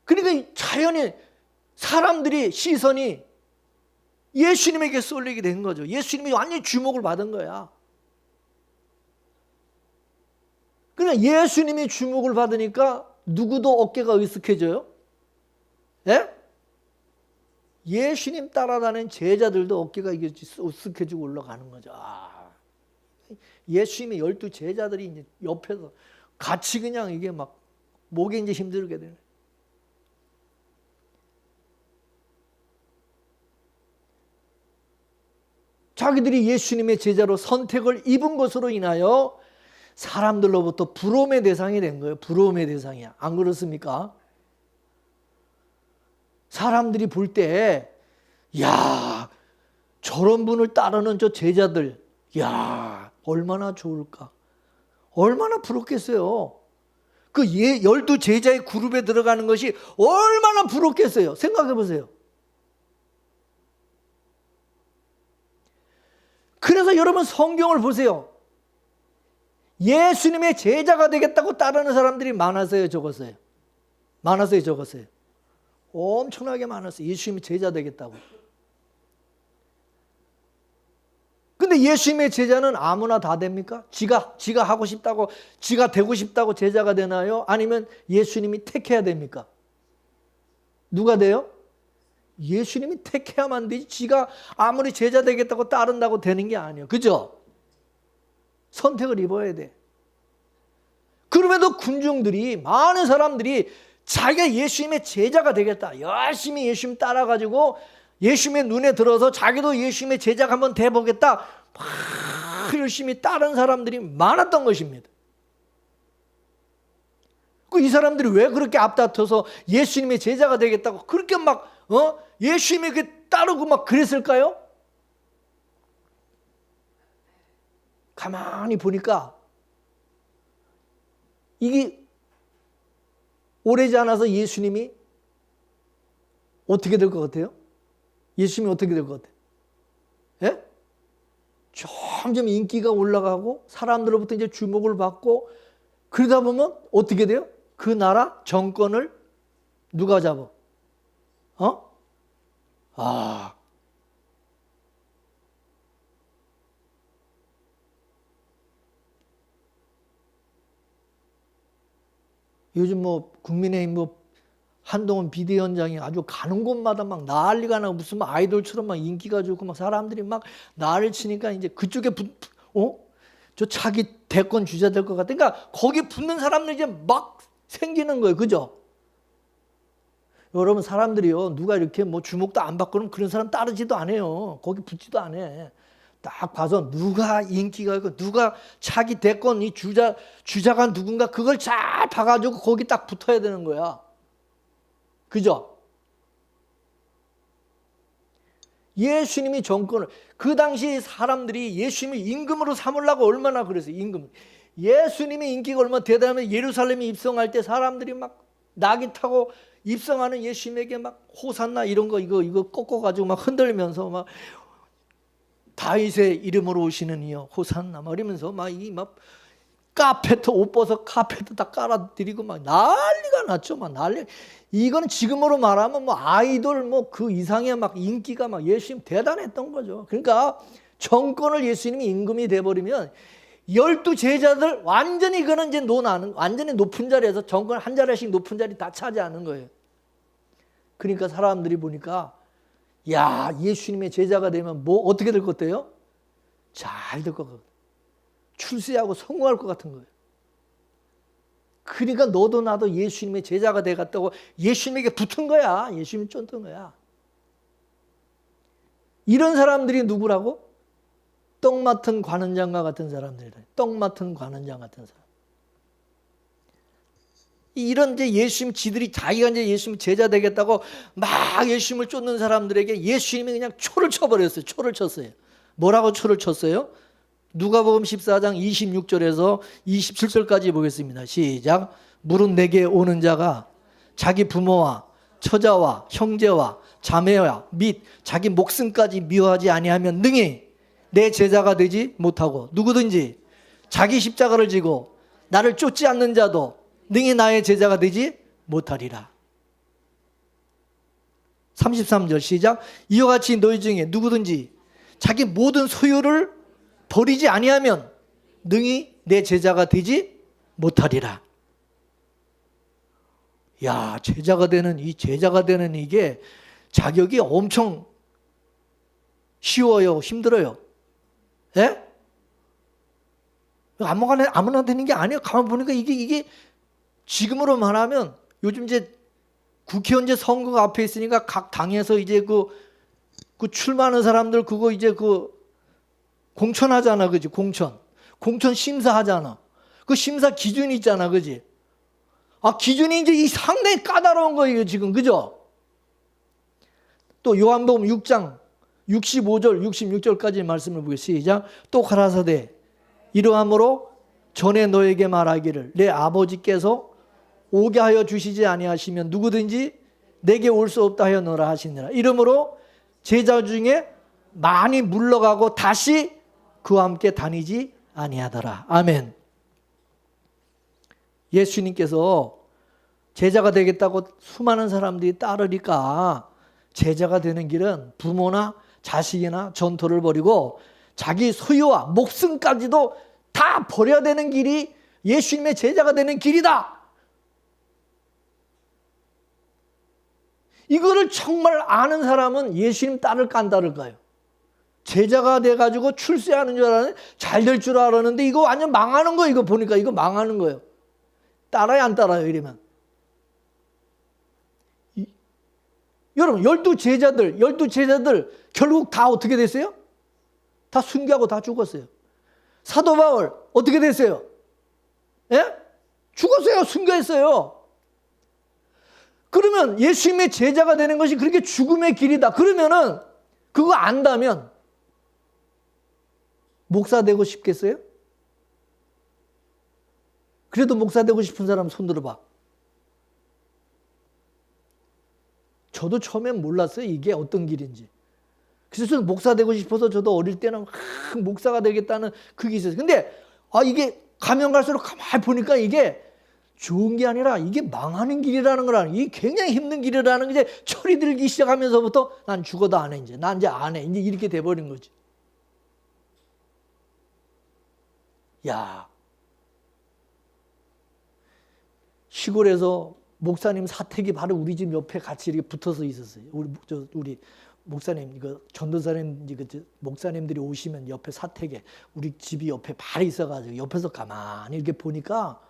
그러니까 자연히 사람들이 시선이 예수님에게 쏠리게 된 거죠. 예수님이 완전히 주목을 받은 거야. 그냥 예수님이 주목을 받으니까 누구도 어깨가 으쓱해져요? 예? 예수님 따라다니는 제자들도 어깨가 으쓱해지고 올라가는 거죠. 예수님의 12 제자들이 이제 옆에서 같이 그냥 이게 막 목에 이제 힘들게 되는. 자기들이 예수님의 제자로 선택을 입은 것으로 인하여 사람들로부터 부러움의 대상이 된 거예요. 부러움의 대상이야. 안 그렇습니까? 사람들이 볼 때, 야, 저런 분을 따르는 저 제자들, 야, 얼마나 좋을까? 얼마나 부럽겠어요? 그 12 제자의 그룹에 들어가는 것이 얼마나 부럽겠어요? 생각해 보세요. 그래서 여러분 성경을 보세요. 예수님의 제자가 되겠다고 따르는 사람들이 많았어요, 적었어요? 많았어요, 적었어요? 엄청나게 많았어요. 예수님의 제자 되겠다고. 근데 예수님의 제자는 아무나 다 됩니까? 지가 하고 싶다고, 지가 되고 싶다고 제자가 되나요? 아니면 예수님이 택해야 됩니까? 누가 돼요? 예수님이 택해야만 되지, 지가 아무리 제자 되겠다고 따른다고 되는 게 아니에요. 그죠? 선택을 입어야 돼. 그럼에도 군중들이, 많은 사람들이 자기가 예수님의 제자가 되겠다, 열심히 예수님 따라가지고 예수님의 눈에 들어서 자기도 예수님의 제자가 한번 돼보겠다, 막 열심히 따른 사람들이 많았던 것입니다. 이 사람들이 왜 그렇게 앞다퉈서 예수님의 제자가 되겠다고 그렇게 막 예수님에게 따르고 막 그랬을까요? 가만히 보니까 이게 오래지 않아서 예수님이 어떻게 될 것 같아요? 예수님이 어떻게 될 것 같아요? 예? 점점 인기가 올라가고 사람들로부터 이제 주목을 받고 그러다 보면 어떻게 돼요? 그 나라 정권을 누가 잡아? 요즘 뭐 국민의힘 뭐 한동훈 비대위원장이 아주 가는 곳마다 막 난리가 나고 무슨 막 아이돌처럼 막 인기가 좋고 막 사람들이 막 난리를 치니까 이제 그쪽에 저 차기 대권 주자 될 것 같아. 그러니까 거기 붙는 사람들 이제 막 생기는 거예요. 그죠? 여러분 사람들이요, 누가 이렇게 뭐 주목도 안 받고는 그런 사람 따르지도 않아요. 거기 붙지도 않아. 딱 봐서 누가 인기가 있고 누가 차기 대권 이 주자가 누군가 그걸 잘 봐가지고 거기 딱 붙어야 되는 거야. 그죠? 예수님이 정권을, 그 당시 사람들이 예수님을 임금으로 삼으려고 얼마나 그랬어요. 임금. 예수님의 인기가 얼마나 대단하면 예루살렘에 입성할 때 사람들이 막 낙이 타고 입성하는 예수님에게 막 호산나 이런 거 이거 꺾어가지고 막 흔들면서 막 다윗의 이름으로 오시는 이여 호산나 막 이러면서 막 카페트 옷 벗어 카페트 다 깔아드리고 막 난리가 났죠. 막 난리. 이건 지금으로 말하면 뭐 아이돌 뭐 그 이상의 막 인기가 막 예수님 대단했던 거죠. 그러니까 정권을 예수님이 임금이 돼버리면 12 제자들 완전히 그는 이제 논하는, 완전히 높은 자리에서 정권 한 자리씩 높은 자리 다 차지하는 거예요. 그러니까 사람들이 보니까 야, 예수님의 제자가 되면 뭐 어떻게 될 것 같아요? 잘 될 것 같아요. 출세하고 성공할 것 같은 거예요. 그러니까 너도 나도 예수님의 제자가 되겠다고 예수님에게 붙은 거야. 예수님이 쫓던 거야. 이런 사람들이 누구라고? 떡 맡은 관원장과 같은 사람들이다. 떡 맡은 관원장 같은 사람. 이런 이제 예수님 지들이 자기가 이제 예수님 제자 되겠다고 막 예수님을 쫓는 사람들에게 예수님이 그냥 초를 쳐버렸어요. 초를 쳤어요. 뭐라고 초를 쳤어요? 누가복음 14장 26절에서 27절까지 보겠습니다. 시작. 무릇 내게 오는 자가 자기 부모와 처자와 형제와 자매와 및 자기 목숨까지 미워하지 아니하면 능히 내 제자가 되지 못하고 누구든지 자기 십자가를 지고 나를 쫓지 않는 자도 능히 나의 제자가 되지 못하리라. 33절 시작. 이와 같이 너희 중에 누구든지 자기 모든 소유를 버리지 아니하면 능히 내 제자가 되지 못하리라. 야, 제자가 되는 이게 자격이 엄청 쉬워요, 힘들어요? 예? 아무나 되는 게 아니에요. 가만 보니까 이게 지금으로 말하면 요즘 이제 국회의원 선거가 앞에 있으니까 각 당에서 이제 그 출마하는 사람들 그거 이제 공천하잖아, 그지? 공천 심사하잖아. 그 심사 기준이 있잖아, 그지? 기준이 이제 이 상당히 까다로운 거예요, 지금, 그죠? 또 요한복음 6장 65절, 66절까지 말씀을 보겠습니다. 시작. 또 가라사대 이러함으로 전에 너에게 말하기를 내 아버지께서 오게 하여 주시지 아니하시면 누구든지 내게 올 수 없다 하여 너라 하시니라. 이러므로 제자 중에 많이 물러가고 다시 그와 함께 다니지 아니하더라. 아멘. 예수님께서 제자가 되겠다고 수많은 사람들이 따르니까 제자가 되는 길은 부모나 자식이나 전토를 벌이고 자기 소유와 목숨까지도 다 버려야 되는 길이 예수님의 제자가 되는 길이다. 이거를 정말 아는 사람은 예수님 따를까 안 따를까요? 제자가 돼가지고 출세하는 줄 알았는데 잘 될 줄 알았는데 이거 완전 망하는 거예요. 이거 보니까 이거 망하는 거예요. 따라야 안 따라요 이러면. 여러분 12제자들 결국 다 어떻게 됐어요? 다 순교하고 다 죽었어요. 사도 바울 어떻게 됐어요? 예? 죽었어요. 순교했어요. 그러면 예수님의 제자가 되는 것이 그렇게 죽음의 길이다. 그러면은 그거 안다면 목사 되고 싶겠어요? 그래도 목사 되고 싶은 사람 손 들어봐. 저도 처음엔 몰랐어요. 이게 어떤 길인지. 그래서 저는 목사 되고 싶어서 저도 어릴 때는 목사가 되겠다는 그게 있었어요. 근데 이게 가면 갈수록 가만히 보니까 이게 좋은 게 아니라 이게 망하는 길이라는 거라는, 이게 굉장히 힘든 길이라는 게 이제 철이 들기 시작하면서부터 난 죽어도 안 해, 이제. 난 이제 안 해. 이제 이렇게 돼버린 거지. 야. 시골에서 목사님 사택이 바로 우리 집 옆에 같이 이렇게 붙어서 있었어요. 우리 목사님, 전도사님, 목사님들이 오시면 옆에 사택에 우리 집이 옆에 바로 있어가지고 옆에서 가만히 이렇게 보니까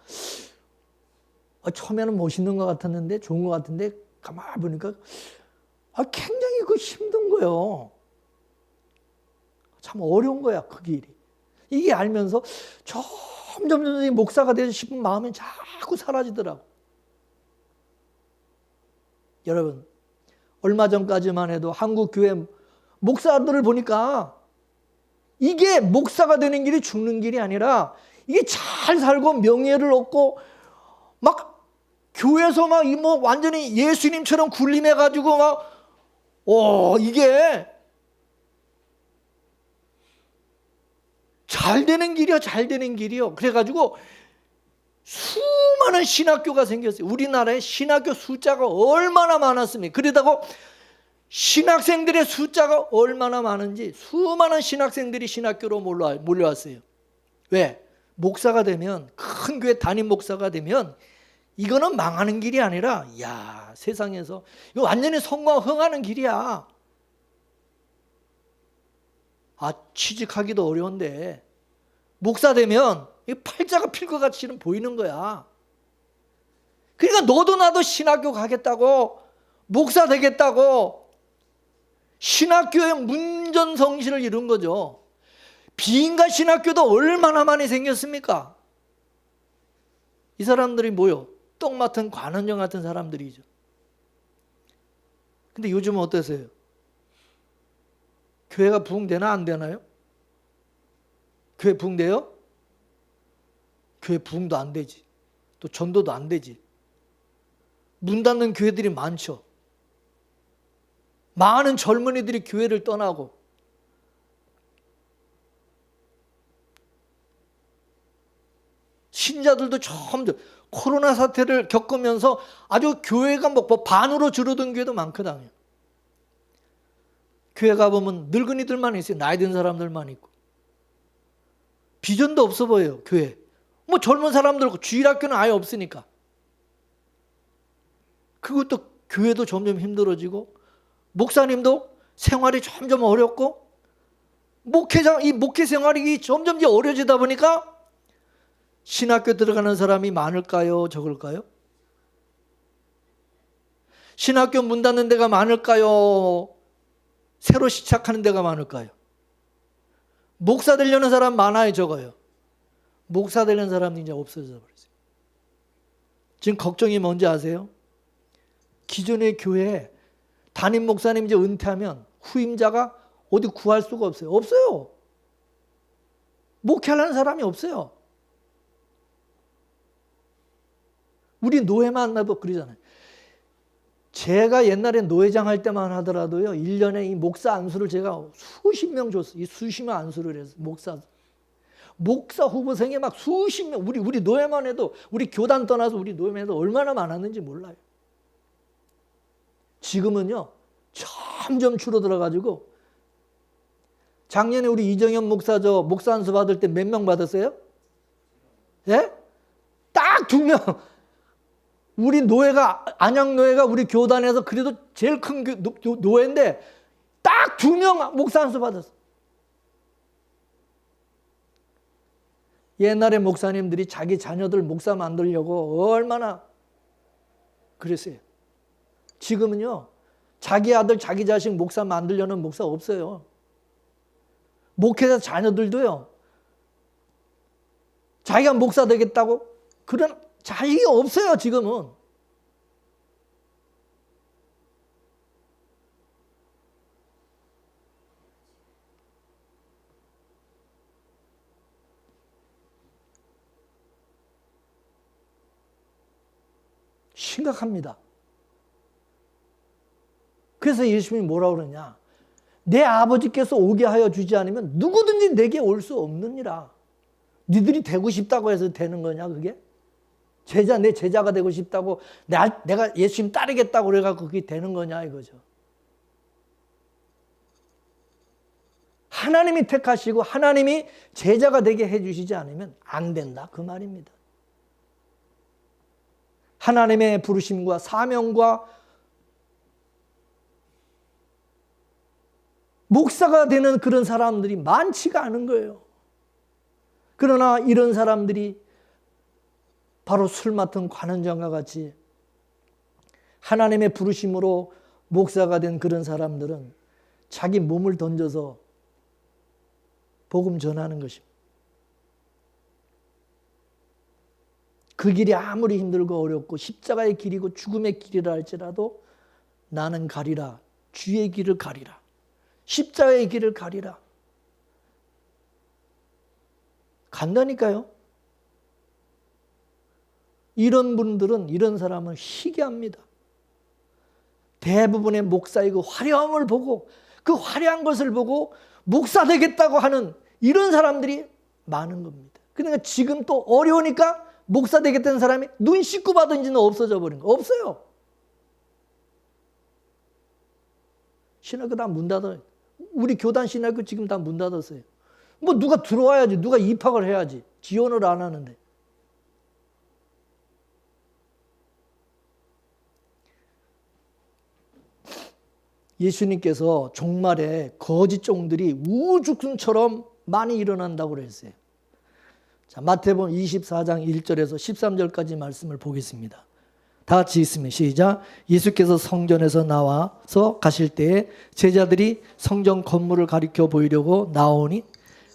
처음에는 멋있는 것 같았는데 좋은 것 같은데 가만히 보니까 굉장히 힘든 거예요. 참 어려운 거야 그 길이. 이게 알면서 점점 목사가 되고 싶은 마음이 자꾸 사라지더라고. 여러분 얼마 전까지만 해도 한국 교회 목사들을 보니까 이게 목사가 되는 길이 죽는 길이 아니라 이게 잘 살고 명예를 얻고 막 교회에서 완전히 예수님처럼 군림해가지고 이게 잘 되는 길이요, 잘 되는 길이요. 그래가지고 수많은 신학교가 생겼어요. 우리나라에 신학교 숫자가 얼마나 많았습니까? 그러다가 신학생들의 숫자가 얼마나 많은지 수많은 신학생들이 신학교로 몰려왔어요. 왜? 목사가 되면, 큰 교회 담임 목사가 되면 이거는 망하는 길이 아니라 세상에서 이거 완전히 성공흥하는 길이야. 취직하기도 어려운데 목사 되면 팔자가 필 것 같이 보이는 거야. 그러니까 너도 나도 신학교 가겠다고, 목사 되겠다고 신학교의 문전성시를 이룬 거죠. 비인가 신학교도 얼마나 많이 생겼습니까? 이 사람들이 뭐요? 떡 맡은 관원장 같은 사람들이죠. 근데 요즘은 어떠세요? 교회가 부흥되나 안 되나요? 교회 부흥돼요? 교회 부흥도 안 되지. 또 전도도 안 되지. 문 닫는 교회들이 많죠. 많은 젊은이들이 교회를 떠나고, 신자들도 점점 코로나 사태를 겪으면서 아주 교회가 반으로 줄어든 교회도 많거든요. 교회 가보면 늙은이들만 있어요. 나이 든 사람들만 있고. 비전도 없어 보여요, 교회. 뭐 젊은 사람들, 주일학교는 아예 없으니까. 그것도 교회도 점점 힘들어지고, 목사님도 생활이 점점 어렵고, 이 목회 생활이 점점 어려지다 보니까 신학교 들어가는 사람이 많을까요? 적을까요? 신학교 문 닫는 데가 많을까요? 새로 시작하는 데가 많을까요? 목사 되려는 사람 많아요, 적어요? 목사 되려는 사람이 이제 없어져 버렸어요. 지금 걱정이 뭔지 아세요? 기존의 교회에 담임 목사님 이제 은퇴하면 후임자가 어디 구할 수가 없어요. 없어요. 목회하려는 사람이 없어요. 우리 노회 만나도 그러잖아요. 제가 옛날에 노회장 할 때만 하더라도요, 1년에 이 목사 안수를 제가 수십 명 줬어요. 이 수십 명 안수를 해서 목사 후보생이 막 수십 명, 우리 노회만 해도, 우리 교단 떠나서 우리 노회만 해도 얼마나 많았는지 몰라요. 지금은요, 점점 줄어들어가지고, 작년에 우리 이정현 목사 목사 안수 받을 때 몇 명 받았어요? 예? 딱 2명. 우리 노회가, 안양노회가 우리 교단에서 그래도 제일 큰 노회인데 딱 2명 목사 안수 받았어. 옛날에 목사님들이 자기 자녀들 목사 만들려고 얼마나 그랬어요. 지금은요, 자기 아들, 자기 자식 목사 만들려는 목사 없어요. 목회자 자녀들도요, 자기가 목사 되겠다고 그런 자식이 없어요, 지금은. 심각합니다. 그래서 예수님이 뭐라고 그러냐? 내 아버지께서 오게 하여 주지 않으면 누구든지 내게 올 수 없느니라. 니들이 되고 싶다고 해서 되는 거냐, 그게? 내 제자가 되고 싶다고, 내가 예수님 따르겠다고 그래갖고 그게 되는 거냐, 이거죠. 하나님이 택하시고 하나님이 제자가 되게 해주시지 않으면 안 된다, 그 말입니다. 하나님의 부르심과 사명과 목사가 되는 그런 사람들이 많지가 않은 거예요. 그러나 이런 사람들이 바로 술 맡은 관원장과 같이 하나님의 부르심으로 목사가 된 그런 사람들은 자기 몸을 던져서 복음 전하는 것입니다. 그 길이 아무리 힘들고 어렵고 십자가의 길이고 죽음의 길이라 할지라도 나는 가리라. 주의 길을 가리라. 십자가의 길을 가리라. 간다니까요. 이런 분들은, 이런 사람은 희귀합니다. 대부분의 목사의 그 화려함을 보고, 그 화려한 것을 보고 목사 되겠다고 하는 이런 사람들이 많은 겁니다. 그러니까 지금 또 어려우니까 목사 되겠다는 사람이 눈 씻고 받은지는 없어져 버린 거. 없어요. 신학교 다 문 닫아요. 우리 교단 신학교 지금 다 문 닫았어요. 뭐 누가 들어와야지, 누가 입학을 해야지. 지원을 안 하는데. 예수님께서 종말에 거짓 종들이 우주군처럼 많이 일어난다고 그랬어요. 자, 마태복음 24장 1절에서 13절까지 말씀을 보겠습니다. 다 같이 읽습니다. 시작. 예수께서 성전에서 나와서 가실 때에 제자들이 성전 건물을 가리켜 보이려고 나오니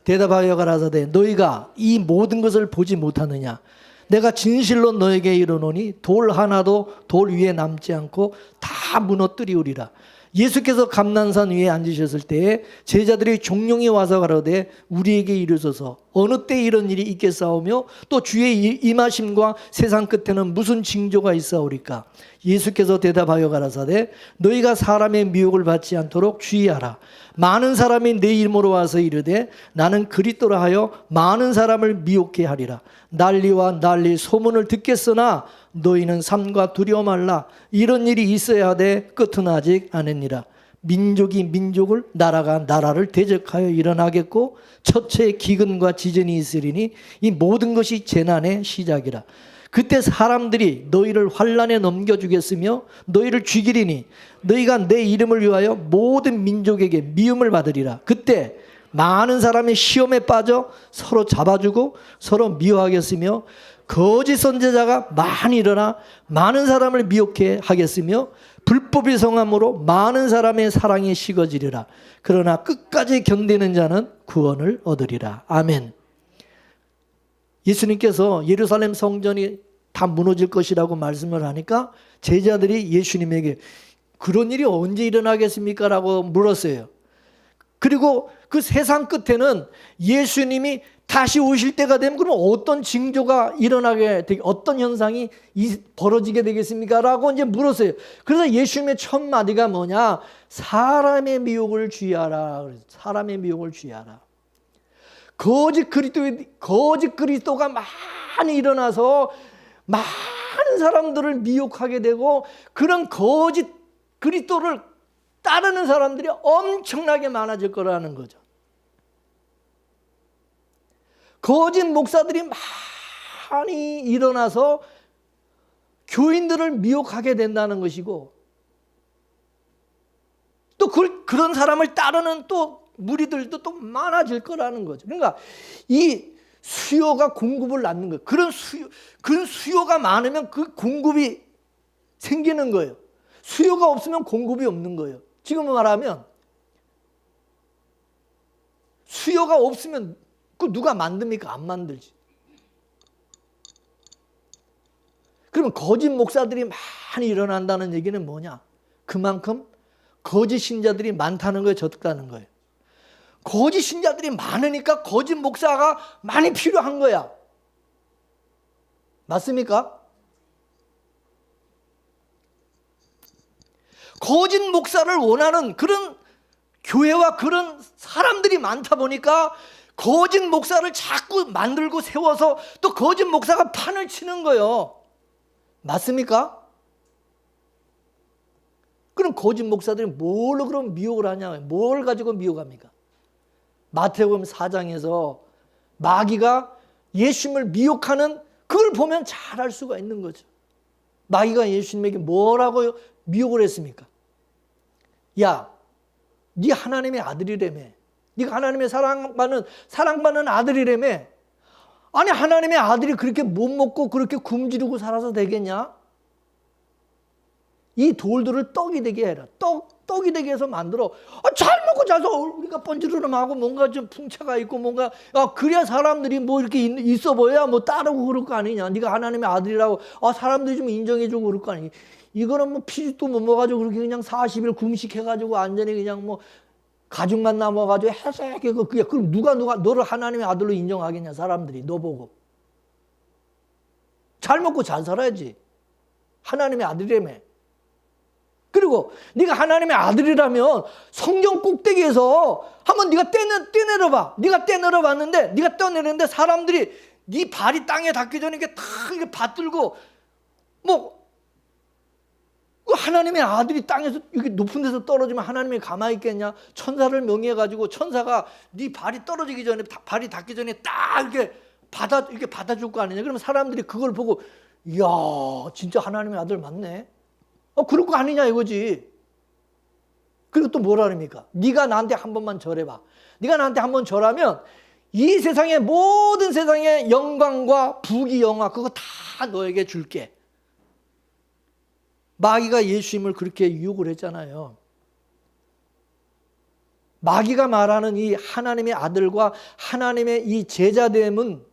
대답하여 가라사대 너희가 이 모든 것을 보지 못하느냐? 내가 진실로 너에게 이르노니 돌 하나도 돌 위에 남지 않고 다 무너뜨리우리라. 예수께서 감난산 위에 앉으셨을 때에 제자들이 종용이 와서 가로되 우리에게 이르소서 어느 때 이런 일이 있겠사오며 또 주의 임하심과 세상 끝에는 무슨 징조가 있사오리까? 예수께서 대답하여 가라사대 너희가 사람의 미혹을 받지 않도록 주의하라. 많은 사람이 내 이름으로 와서 이르되 나는 그리스도라 하여 많은 사람을 미혹해 하리라. 난리와 난리 소문을 듣겠으나 너희는 삼가 두려워 말라. 이런 일이 있어야 하되 끝은 아직 아니니라. 민족이 민족을, 나라가 나라를 대적하여 일어나겠고 처처에 기근과 지전이 있으리니 이 모든 것이 재난의 시작이라. 그때 사람들이 너희를 환난에 넘겨주겠으며 너희를 죽이리니 너희가 내 이름을 위하여 모든 민족에게 미움을 받으리라. 그때 많은 사람이 시험에 빠져 서로 잡아주고 서로 미워하겠으며 거짓 선지자가 많이 일어나 많은 사람을 미혹해 하겠으며 불법이 성함으로 많은 사람의 사랑이 식어지리라. 그러나 끝까지 견디는 자는 구원을 얻으리라. 아멘. 예수님께서 예루살렘 성전이 다 무너질 것이라고 말씀을 하니까 제자들이 예수님에게 그런 일이 언제 일어나겠습니까? 라고 물었어요. 그리고 그 세상 끝에는 예수님이 다시 오실 때가 되면 그럼 어떤 징조가 일어나게 되게 어떤 현상이 벌어지게 되겠습니까? 라고 이제 물었어요. 그래서 예수님의 첫 마디가 뭐냐? 사람의 미혹을 주의하라. 사람의 미혹을 주의하라. 거짓 그리스도가 많이 일어나서 많은 사람들을 미혹하게 되고 그런 거짓 그리스도를 따르는 사람들이 엄청나게 많아질 거라는 거죠. 거짓 목사들이 많이 일어나서 교인들을 미혹하게 된다는 것이고 또 그런 사람을 따르는 또 무리들도 또 많아질 거라는 거죠. 그러니까 이 수요가 공급을 낳는 거예요. 그런 수요가 많으면 그 공급이 생기는 거예요. 수요가 없으면 공급이 없는 거예요. 지금 말하면 수요가 없으면 그 누가 만듭니까? 안 만들지. 그러면 거짓 목사들이 많이 일어난다는 얘기는 뭐냐? 그만큼 거짓 신자들이 많다는 거예요, 적다는 거예요. 거짓 신자들이 많으니까 거짓 목사가 많이 필요한 거야. 맞습니까? 거짓 목사를 원하는 그런 교회와 그런 사람들이 많다 보니까 거짓 목사를 자꾸 만들고 세워서 또 거짓 목사가 판을 치는 거예요. 맞습니까? 그럼 거짓 목사들이 뭘로 그럼 미혹을 하냐? 뭘 가지고 미혹합니까? 마태복음 4장에서 마귀가 예수님을 미혹하는 그걸 보면 잘 알 수가 있는 거죠. 마귀가 예수님에게 뭐라고 미혹을 했습니까? 야, 네 하나님의 아들이라며. 네가 하나님의 사랑받는 아들이라며. 아니 하나님의 아들이 그렇게 못 먹고 그렇게 굶주리고 살아서 되겠냐? 이 돌들을 떡이 되게 해라. 떡이 되게 해서 만들어. 잘 먹고 자서 우리가 번지르름하고 뭔가 좀 풍채가 있고 뭔가 그래야 사람들이 뭐 이렇게 있어 보여야 뭐 따르고 그럴 거 아니냐. 네가 하나님의 아들이라고 사람들이 좀 인정해주고 그럴 거 아니냐. 이거는 뭐 피식도 못 먹어가지고 그렇게 그냥 40일 금식해가지고 완전히 그냥 뭐 가죽만 남아가지고 해석해. 그럼 누가 너를 하나님의 아들로 인정하겠냐. 사람들이 너 보고. 잘 먹고 잘 살아야지. 하나님의 아들이라며. 그리고 네가 하나님의 아들이라면 성경 꼭대기에서 한번 네가 떼내려봐. 네가 떼내려봤는데 네가 떼내는데 사람들이 네 발이 땅에 닿기 전에 이렇게 다 이렇게 받들고 뭐 하나님의 아들이 땅에서 이렇게 높은 데서 떨어지면 하나님이 가만히 있겠냐? 천사를 명의해가지고 천사가 네 발이 떨어지기 전에 발이 닿기 전에 딱 이렇게 받아줄 거 아니냐? 그러면 사람들이 그걸 보고 이야 진짜 하나님의 아들 맞네. 그럴 거 아니냐 이거지. 그리고 또 뭐라 그럽니까? 네가 나한테 한 번만 절해봐. 네가 나한테 한 번 절하면 이 세상의 모든 세상의 영광과 부귀 영화 그거 다 너에게 줄게. 마귀가 예수님을 그렇게 유혹을 했잖아요. 마귀가 말하는 이 하나님의 아들과 하나님의 이 제자됨은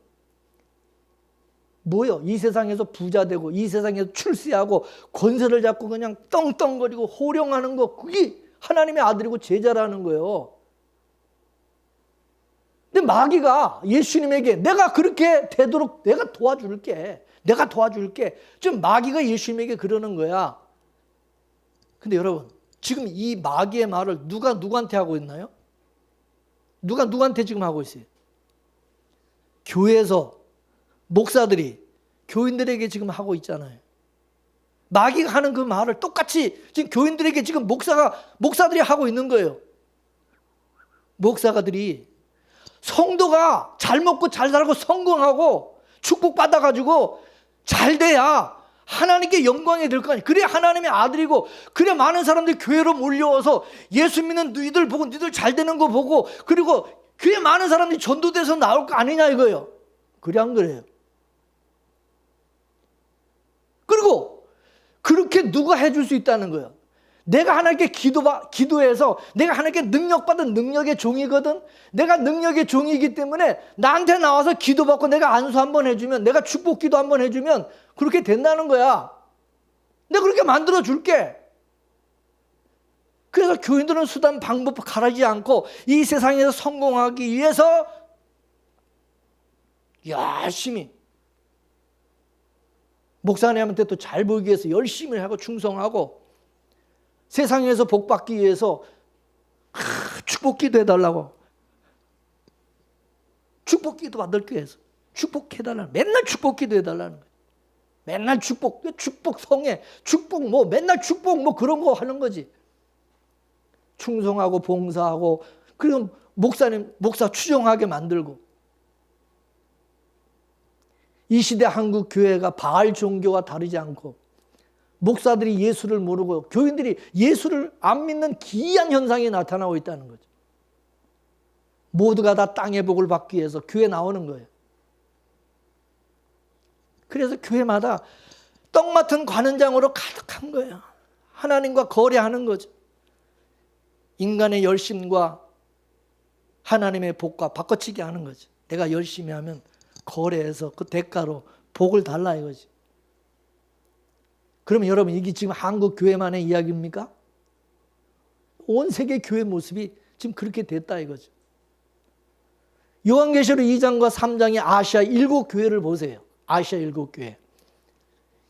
뭐요? 이 세상에서 부자 되고 이 세상에서 출세하고 권세를 잡고 그냥 떵떵거리고 호령하는 거 그게 하나님의 아들이고 제자라는 거예요. 근데 마귀가 예수님에게 내가 그렇게 되도록 내가 도와줄게. 지금 마귀가 예수님에게 그러는 거야. 근데 여러분 지금 이 마귀의 말을 누가 누구한테 하고 있나요? 누가 누구한테 지금 하고 있어요? 교회에서 목사들이 교인들에게 지금 하고 있잖아요. 마귀가 하는 그 말을 똑같이 지금 교인들에게 지금 목사들이 하고 있는 거예요. 목사가들이 성도가 잘 먹고 잘 살고 성공하고 축복받아가지고 잘 돼야 하나님께 영광이 될 거 아니에요. 그래 하나님의 아들이고, 그래 많은 사람들이 교회로 몰려와서 예수 믿는 너희들 보고, 너희들 잘 되는 거 보고, 그리고 그래 많은 사람들이 전도돼서 나올 거 아니냐 이거예요. 그래 안 그래요? 그리고 그렇게 누가 해줄 수 있다는 거예요. 내가 하나님께 기도해서 내가 하나님께 능력받은 능력의 종이거든. 내가 능력의 종이기 때문에 나한테 나와서 기도받고 내가 안수 한번 해주면, 내가 축복 기도 한번 해주면 그렇게 된다는 거야. 내가 그렇게 만들어 줄게. 그래서 교인들은 수단 방법 가리지 않고 이 세상에서 성공하기 위해서 열심히, 목사님한테 또 잘 보이기 위해서 열심히 하고 충성하고, 세상에서 복 받기 위해서 축복 기도해달라고, 축복 기도 받기 위해서 축복해달라는, 맨날 축복 기도해달라는 거예요. 맨날 축복 성에 축복 맨날 축복 그런 거 하는 거지. 충성하고 봉사하고, 그리고 목사 추종하게 만들고. 이 시대 한국 교회가 바알 종교와 다르지 않고, 목사들이 예수를 모르고 교인들이 예수를 안 믿는 기이한 현상이 나타나고 있다는 거죠. 모두가 다 땅의 복을 받기 위해서 교회 나오는 거예요. 그래서 교회마다 떡 맡은 관원장으로 가득한 거예요. 하나님과 거래하는 거죠. 인간의 열심과 하나님의 복과 바꿔치기 하는 거죠. 내가 열심히 하면 거래해서 그 대가로 복을 달라 이거지. 그러면 여러분, 이게 지금 한국 교회만의 이야기입니까? 온 세계 교회 모습이 지금 그렇게 됐다 이거죠. 요한계시록 2장과 3장의 아시아 7교회를 보세요. 아시아 7교회.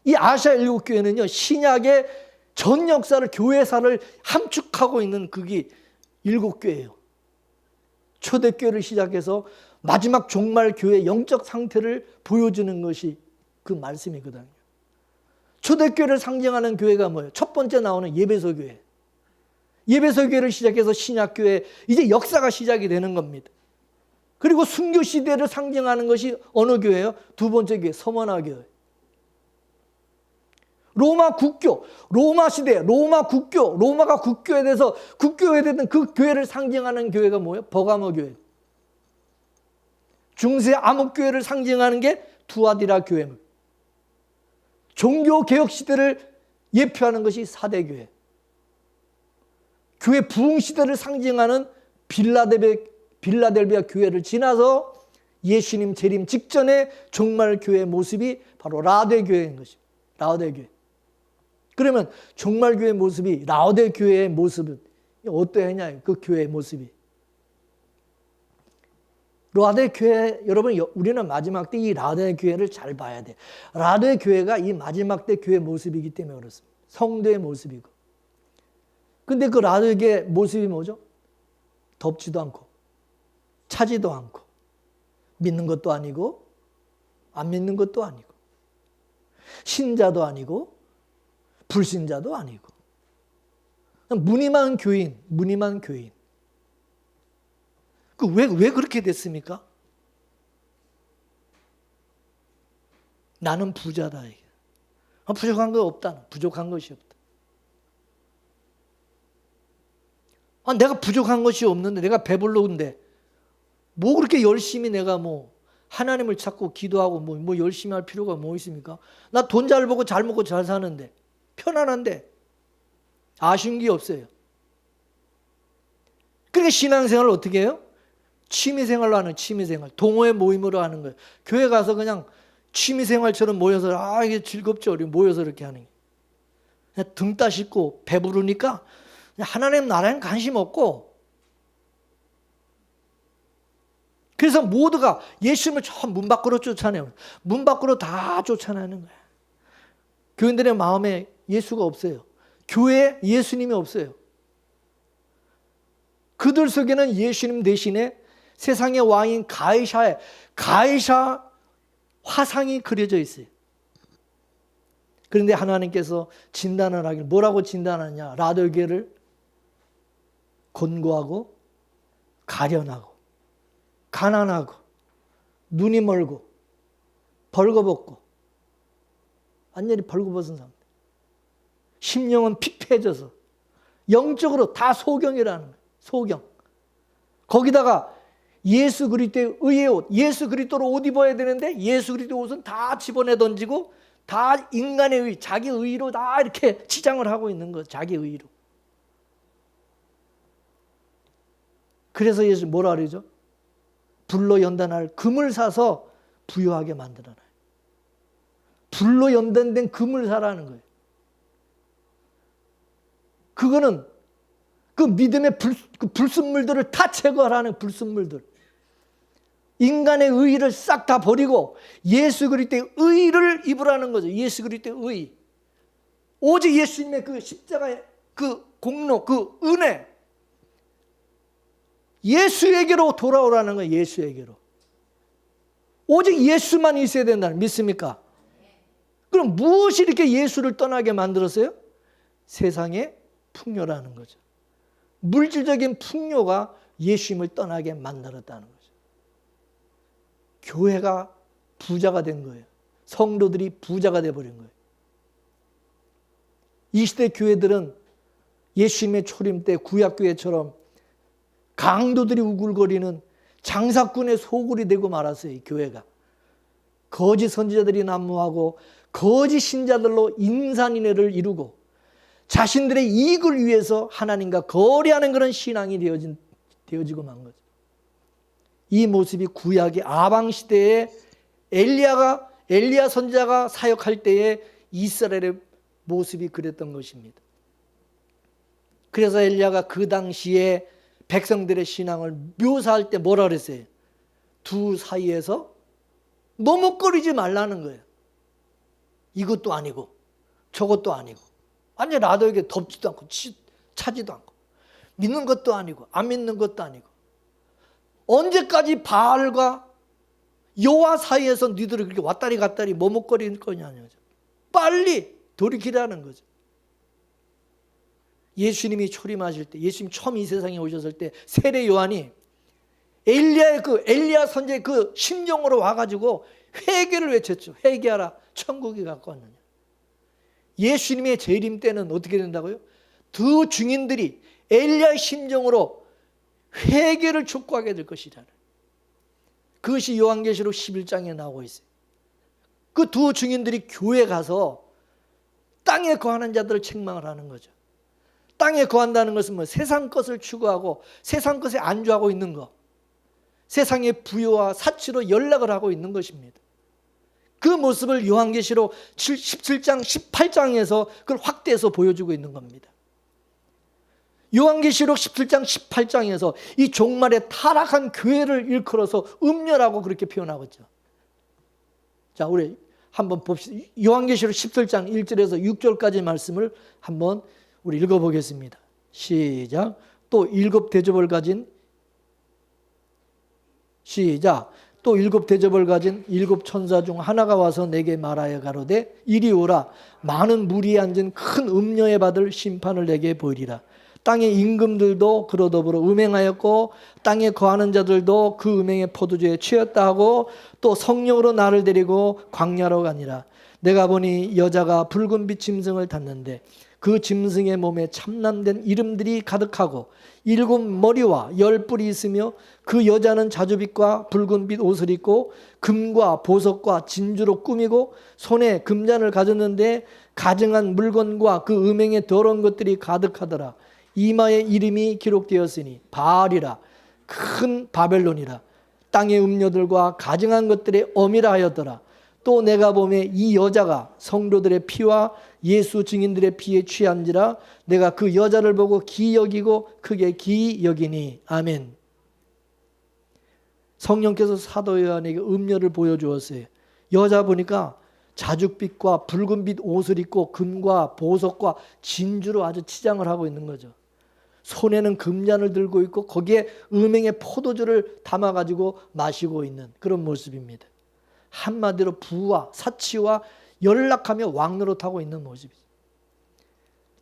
이 아시아 7교회는요, 신약의 전 역사를, 교회사를 함축하고 있는 그게 7교회예요. 초대교회를 시작해서 마지막 종말 교회의 영적 상태를 보여주는 것이 그 말씀이거든요. 초대교회를 상징하는 교회가 뭐예요? 첫 번째 나오는 예배소 교회. 예배소 교회를 시작해서 신약교회, 이제 역사가 시작이 되는 겁니다. 그리고 순교 시대를 상징하는 것이 어느 교회예요? 두 번째 교회, 서머나 교회. 로마 국교, 로마 시대, 로마 국교, 로마가 국교에 대해서 국교에 됐던 그 교회를 상징하는 교회가 뭐예요? 버가모 교회. 중세 암흑교회를 상징하는 게 투아디라 교회. 종교개혁 시대를 예표하는 것이 사대교회. 교회 부흥 시대를 상징하는 빌라델비아 교회를 지나서 예수님 재림 직전의 종말 교회의 모습이 바로 라오디게교회인 것입니다. 라오디게교회. 그러면 종말 교회의 모습이, 라오디게교회의 모습은 어떠했냐? 그 교회의 모습이. 라오디게교회, 여러분, 우리는 마지막 때 이 라오디게교회를 잘 봐야 돼. 라오디게교회가 이 마지막 때 교회 모습이기 때문에 그렇습니다. 성도의 모습이고. 근데 그 라오디게교회 모습이 뭐죠? 덥지도 않고 차지도 않고, 믿는 것도 아니고 안 믿는 것도 아니고, 신자도 아니고 불신자도 아니고, 무늬만 교인. 왜 그렇게 됐습니까? 나는 부자다. 부족한 거 없다. 부족한 것이 없다. 내가 부족한 것이 없는데, 내가 배불러운데 뭐 그렇게 열심히 내가 하나님을 찾고 기도하고 뭐 열심히 할 필요가 뭐 있습니까? 나 돈 잘 벌고 잘 먹고 잘 사는데, 편안한데 아쉬운 게 없어요. 그러니까 신앙생활을 어떻게 해요? 취미생활로 하는 취미생활, 동호회 모임으로 하는 거예요. 교회 가서 그냥 취미생활처럼 모여서, 이게 즐겁죠. 우리 모여서 이렇게 하는 게. 그냥 등 따숩고 배부르니까 하나님 나라에는 관심 없고, 그래서 모두가 예수님을 저 문 밖으로 쫓아내요. 문 밖으로 다 쫓아내는 거예요. 교인들의 마음에 예수가 없어요. 교회에 예수님이 없어요. 그들 속에는 예수님 대신에 세상의 왕인 가이사 화상이 그려져 있어요. 그런데 하나님께서 진단을 하길 뭐라고 진단하냐? 라도교회를 곤고하고 가련하고 가난하고 눈이 멀고 벌거벗고 완전히 벌거벗은 사람. 심령은 피폐해져서 영적으로 다 소경이라는 거예요. 소경. 거기다가 예수 그리스도의 의의 옷, 예수 그리스도로 옷 입어야 되는데 예수 그리스도 옷은 다 집어내 던지고 다 인간의 의, 자기 의로 다 이렇게 치장을 하고 있는 거죠. 자기 의로. 그래서 예수 뭐라 그러죠? 불로 연단할 금을 사서 부유하게 만들어놔요. 불로 연단된 금을 사라는 거예요. 그거는 그 믿음의 불순물들을 다 제거하라는 불순물들. 인간의 의의를 싹 다 버리고 예수 그리스도의 의의를 입으라는 거죠. 예수 그리스도의 의의. 오직 예수님의 그 십자가의 그 공로, 그 은혜. 예수에게로 돌아오라는 거예요. 예수에게로. 오직 예수만 있어야 된다는 믿습니까? 그럼 무엇이 이렇게 예수를 떠나게 만들었어요? 세상의 풍요라는 거죠. 물질적인 풍요가 예수님을 떠나게 만들었다는 거죠. 교회가 부자가 된 거예요. 성도들이 부자가 돼버린 거예요. 이 시대 교회들은 예수님의 초림 때 구약교회처럼 강도들이 우글거리는 장사꾼의 소굴이 되고 말았어요. 이 교회가. 거짓 선지자들이 난무하고 거짓 신자들로 인산인해를 이루고 자신들의 이익을 위해서 하나님과 거래하는 그런 신앙이 되어지고 만 거죠. 이 모습이 구약의 아방 시대에 엘리야 선지자가 사역할 때의 이스라엘의 모습이 그랬던 것입니다. 그래서 엘리야가 그 당시에 백성들의 신앙을 묘사할 때 뭐라 그랬어요? 두 사이에서 머뭇거리지 말라는 거예요. 이것도 아니고 저것도 아니고 완전 라도에게 덮지도 않고 차지도 않고 믿는 것도 아니고 안 믿는 것도 아니고 언제까지 바알과 여호와 사이에서 너희들이 그렇게 왔다리 갔다리 머뭇거릴 거냐는 거죠. 빨리 돌이키라는 거죠. 예수님이 초림하실 때, 예수님 처음 이 세상에 오셨을 때 세례 요한이 엘리야 선지자의 그 심정으로 와가지고 회개를 외쳤죠. 회개하라, 천국이 가까웠느냐. 예수님의 재림 때는 어떻게 된다고요? 두 증인들이 엘리야의 심정으로 회개를 촉구하게 될 것이라는. 그것이 요한계시록 11장에 나오고 있어요. 그 두 증인들이 교회 가서 땅에 거하는 자들을 책망을 하는 거죠. 땅에 거한다는 것은 뭐 세상 것을 추구하고 세상 것에 안주하고 있는 것, 세상의 부여와 사치로 연락을 하고 있는 것입니다. 그 모습을 요한계시록 17장, 18장에서 그걸 확대해서 보여주고 있는 겁니다. 요한계시록 17장, 18장에서 이 종말의 타락한 교회를 일컬어서 음녀라고 그렇게 표현하고 있죠. 자, 우리 한번 봅시다. 요한계시록 17장 1절에서 6절까지 말씀을 한번 우리 읽어보겠습니다. 시작. 또 일곱 대접을 가진 시작. 또 일곱 대접을 가진 일곱 천사 중 하나가 와서 내게 말하여 가로되 이리 오라. 많은 무리에 앉은 큰 음녀에 받을 심판을 내게 보이리라. 땅의 임금들도 그로 더불어 음행하였고 땅에 거하는 자들도 그 음행의 포도주에 취했다 하고 또 성령으로 나를 데리고 광야로 가니라. 내가 보니 여자가 붉은빛 짐승을 탔는데 그 짐승의 몸에 참남된 이름들이 가득하고 7 머리와 10 뿔이 있으며 그 여자는 자주빛과 붉은빛 옷을 입고 금과 보석과 진주로 꾸미고 손에 금잔을 가졌는데 가증한 물건과 그 음행의 더러운 것들이 가득하더라. 이마에 이름이 기록되었으니 바알이라, 큰 바벨론이라, 땅의 음료들과 가증한 것들의 어미라 하였더라. 또 내가 보매 이 여자가 성도들의 피와 예수 증인들의 피에 취한지라. 내가 그 여자를 보고 기이 여기고 크게 기이 여기니. 아멘. 성령께서 사도 요한에게 음료를 보여주었어요. 여자 보니까 자줏빛과 붉은빛 옷을 입고 금과 보석과 진주로 아주 치장을 하고 있는 거죠. 손에는 금잔을 들고 있고 거기에 음행의 포도주를 담아가지고 마시고 있는 그런 모습입니다. 한마디로 부와 사치와 연락하며 왕노릇하고 있는 모습이죠.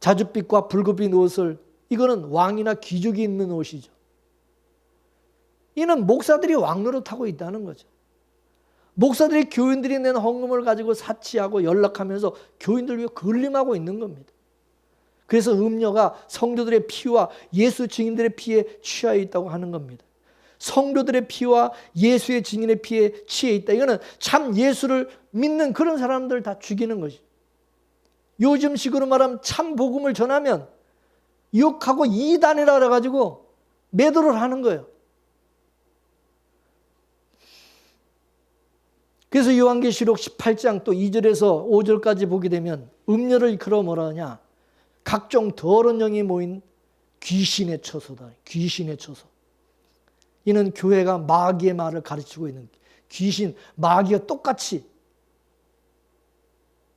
자줏빛과 붉은빛 옷을, 이거는 왕이나 귀족이 입는 옷이죠. 이는 목사들이 왕노릇하고 있다는 거죠. 목사들이 교인들이 낸 헌금을 가지고 사치하고 연락하면서 교인들 위해 군림하고 있는 겁니다. 그래서 음료가 성도들의 피와 예수 증인들의 피에 취하여 있다고 하는 겁니다. 성도들의 피와 예수의 증인의 피에 취해 있다. 이거는 참 예수를 믿는 그런 사람들 다 죽이는 것이죠. 요즘식으로 말하면 참 복음을 전하면 욕하고 이단이라 그래가지고 매도를 하는 거예요. 그래서 요한계시록 18장 또 2절에서 5절까지 보게 되면 음료를 그러 뭐라 하냐, 각종 더러운 영이 모인 귀신의 처소다. 귀신의 처소. 이는 교회가 마귀의 말을 가르치고 있는, 귀신, 마귀가 똑같이,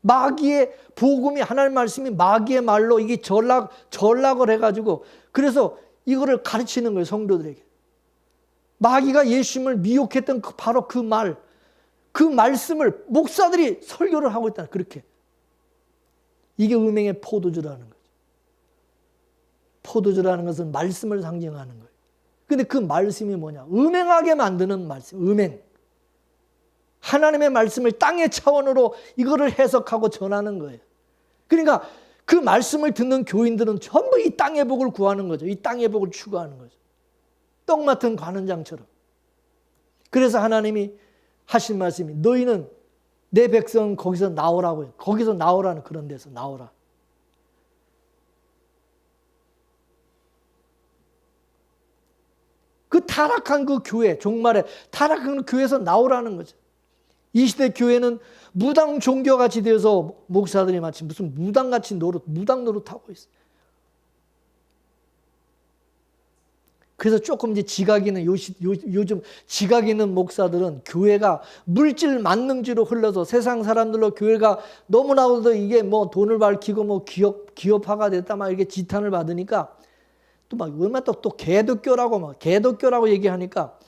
마귀의 복음이, 하나님 말씀이 마귀의 말로 이게 전락을 해가지고, 그래서 이거를 가르치는 거예요, 성도들에게. 마귀가 예수님을 미혹했던 바로 그 말, 그 말씀을 목사들이 설교를 하고 있다. 그렇게. 이게 음행의 포도주라는 거죠. 포도주라는 것은 말씀을 상징하는 거예요. 근데 그 말씀이 뭐냐? 음행하게 만드는 말씀, 음행. 하나님의 말씀을 땅의 차원으로 이거를 해석하고 전하는 거예요. 그러니까 그 말씀을 듣는 교인들은 전부 이 땅의 복을 구하는 거죠. 이 땅의 복을 추구하는 거죠. 떡 맡은 관원장처럼. 그래서 하나님이 하신 말씀이, 너희는 내 백성 거기서 나오라고요. 거기서 나오라는, 그런 데서 나오라. 그 타락한 그 교회, 종말에 타락한 교회에서 나오라는 거죠. 이 시대 교회는 무당 종교같이 되어서 목사들이 마치 무슨 무당같이 무당 노릇하고 있어요. 그래서 조금 이제 지각 있는, 요즘 지각 있는 목사들은 교회가 물질 만능주로 흘러서 세상 사람들로 교회가 너무나도 이게 뭐 돈을 밝히고 뭐 기업화가 됐다 막 이렇게 지탄을 받으니까 또 막 얼마 또 개독교라고 얘기하니까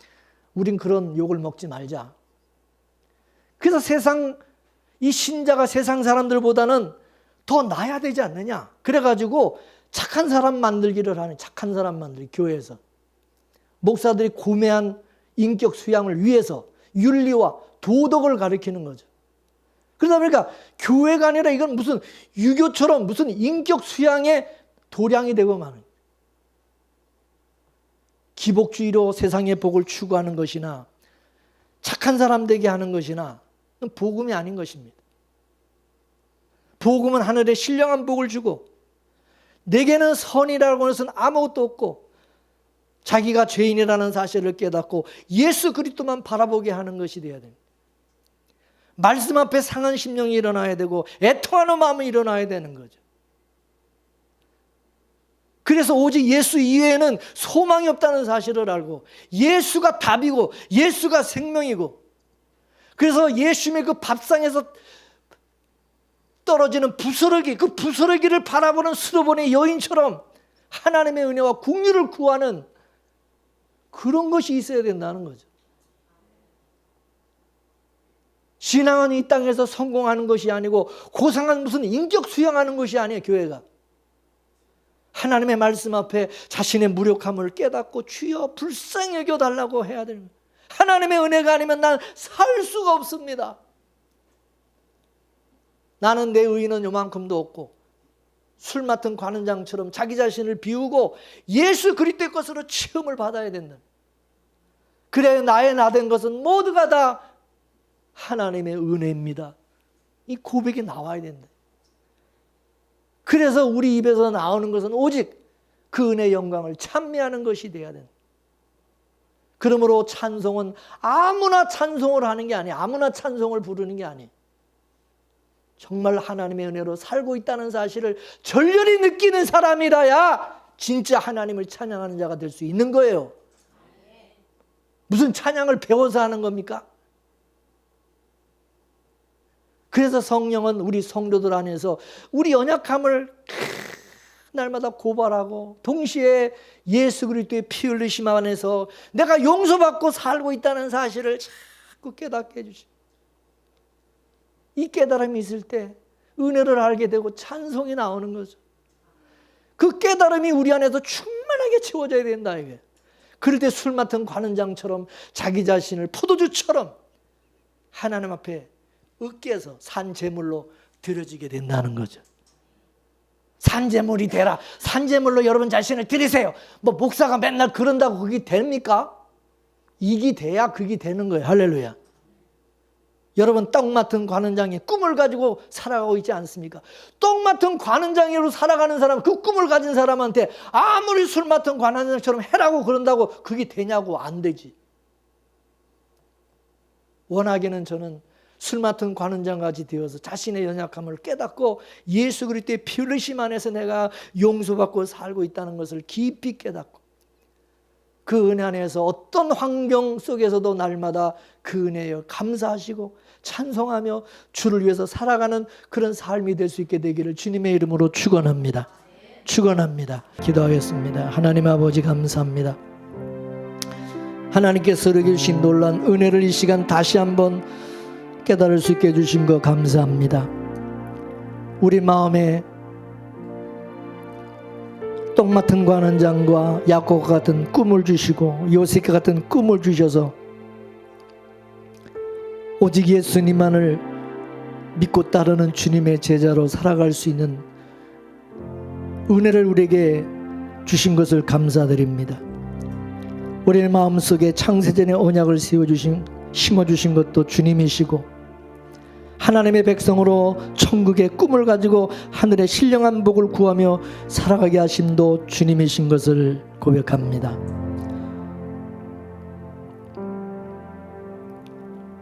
우린 그런 욕을 먹지 말자. 그래서 이 신자가 세상 사람들보다는 더 나아야 되지 않느냐. 그래가지고 착한 사람 만들기를 하는, 착한 사람 만들기, 교회에서. 목사들이 고매한 인격 수양을 위해서 윤리와 도덕을 가르치는 거죠. 그러다 보니까 교회가 아니라 이건 무슨 유교처럼 무슨 인격 수양의 도량이 되고 마는, 기복주의로 세상의 복을 추구하는 것이나 착한 사람 되게 하는 것이나 복음이 아닌 것입니다. 복음은 하늘에 신령한 복을 주고, 내게는 선이라고 하는 것은 아무것도 없고 자기가 죄인이라는 사실을 깨닫고 예수 그리스도만 바라보게 하는 것이 되어야 됩니다. 말씀 앞에 상한 심령이 일어나야 되고 애통하는 마음이 일어나야 되는 거죠. 그래서 오직 예수 이외에는 소망이 없다는 사실을 알고, 예수가 답이고 예수가 생명이고, 그래서 예수님의 그 밥상에서 떨어지는 부스러기, 그 부스러기를 바라보는 스로본의 여인처럼 하나님의 은혜와 긍휼을 구하는 그런 것이 있어야 된다는 거죠. 신앙은 이 땅에서 성공하는 것이 아니고 고상한 무슨 인격 수양하는 것이 아니에요. 교회가 하나님의 말씀 앞에 자신의 무력함을 깨닫고 주여 불쌍히 여겨달라고 해야 되는 거예요. 하나님의 은혜가 아니면 난 살 수가 없습니다. 나는 내 의인은 요만큼도 없고, 술 맡은 관원장처럼 자기 자신을 비우고 예수 그리스도의 것으로 체험을 받아야 된다. 그래 나의 나된 것은 모두가 다 하나님의 은혜입니다. 이 고백이 나와야 된다. 그래서 우리 입에서 나오는 것은 오직 그 은혜의 영광을 찬미하는 것이 되어야 된다. 그러므로 찬송은 아무나 찬송을 하는 게 아니에요. 아무나 찬송을 부르는 게 아니에요. 정말 하나님의 은혜로 살고 있다는 사실을 절렬히 느끼는 사람이라야 진짜 하나님을 찬양하는 자가 될 수 있는 거예요. 무슨 찬양을 배워서 하는 겁니까? 그래서 성령은 우리 성도들 안에서 우리 연약함을 날마다 고발하고, 동시에 예수 그리스도의 피 흘리심 안에서 내가 용서받고 살고 있다는 사실을 자꾸 깨닫게 해주십니다. 이 깨달음이 있을 때 은혜를 알게 되고 찬송이 나오는 거죠. 그 깨달음이 우리 안에서 충만하게 채워져야 된다 이게. 그럴 때 술 맡은 관원장처럼 자기 자신을 포도주처럼 하나님 앞에 으깨서 산제물로 드려지게 된다는 거죠. 산제물이 되라. 산제물로 여러분 자신을 드리세요. 뭐 목사가 맨날 그런다고 그게 됩니까? 이게 돼야 그게 되는 거예요. 할렐루야. 여러분 떡 맡은 관원장의 꿈을 가지고 살아가고 있지 않습니까? 떡 맡은 관원장으로 살아가는 사람, 그 꿈을 가진 사람한테 아무리 술 맡은 관원장처럼 해라고 그런다고 그게 되냐고. 안 되지. 원하기는 저는 술 맡은 관원장까지 되어서 자신의 연약함을 깨닫고 예수 그리스도의 피 흘리심 안에서 내가 용서받고 살고 있다는 것을 깊이 깨닫고 그 은혜 안에서 어떤 환경 속에서도 날마다 그 은혜에 감사하시고 찬송하며 주를 위해서 살아가는 그런 삶이 될 수 있게 되기를 주님의 이름으로 축원합니다. 축원합니다. 기도하겠습니다. 하나님 아버지 감사합니다. 하나님께서 우리에게 주신 놀라운 은혜를 이 시간 다시 한번 깨달을 수 있게 해주신 것 감사합니다. 우리 마음에 떡 맡은 관원장과 야곱과 같은 꿈을 주시고 요셉과 같은 꿈을 주셔서 오직 예수님만을 믿고 따르는 주님의 제자로 살아갈 수 있는 은혜를 우리에게 주신 것을 감사드립니다. 우리의 마음속에 창세전의 언약을 심어주신 것도 주님이시고 하나님의 백성으로 천국의 꿈을 가지고 하늘의 신령한 복을 구하며 살아가게 하심도 주님이신 것을 고백합니다.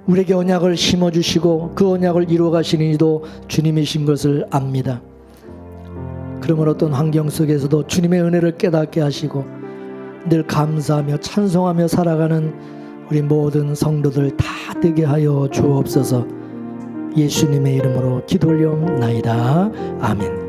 우리에게 언약을 심어주시고 그 언약을 이루어가시는 이도 주님이신 것을 압니다. 그러므로 어떤 환경 속에서도 주님의 은혜를 깨닫게 하시고 늘 감사하며 찬송하며 살아가는 우리 모든 성도들 다 되게 하여 주옵소서. 예수님의 이름으로 기도 올려옵나이다. 아멘.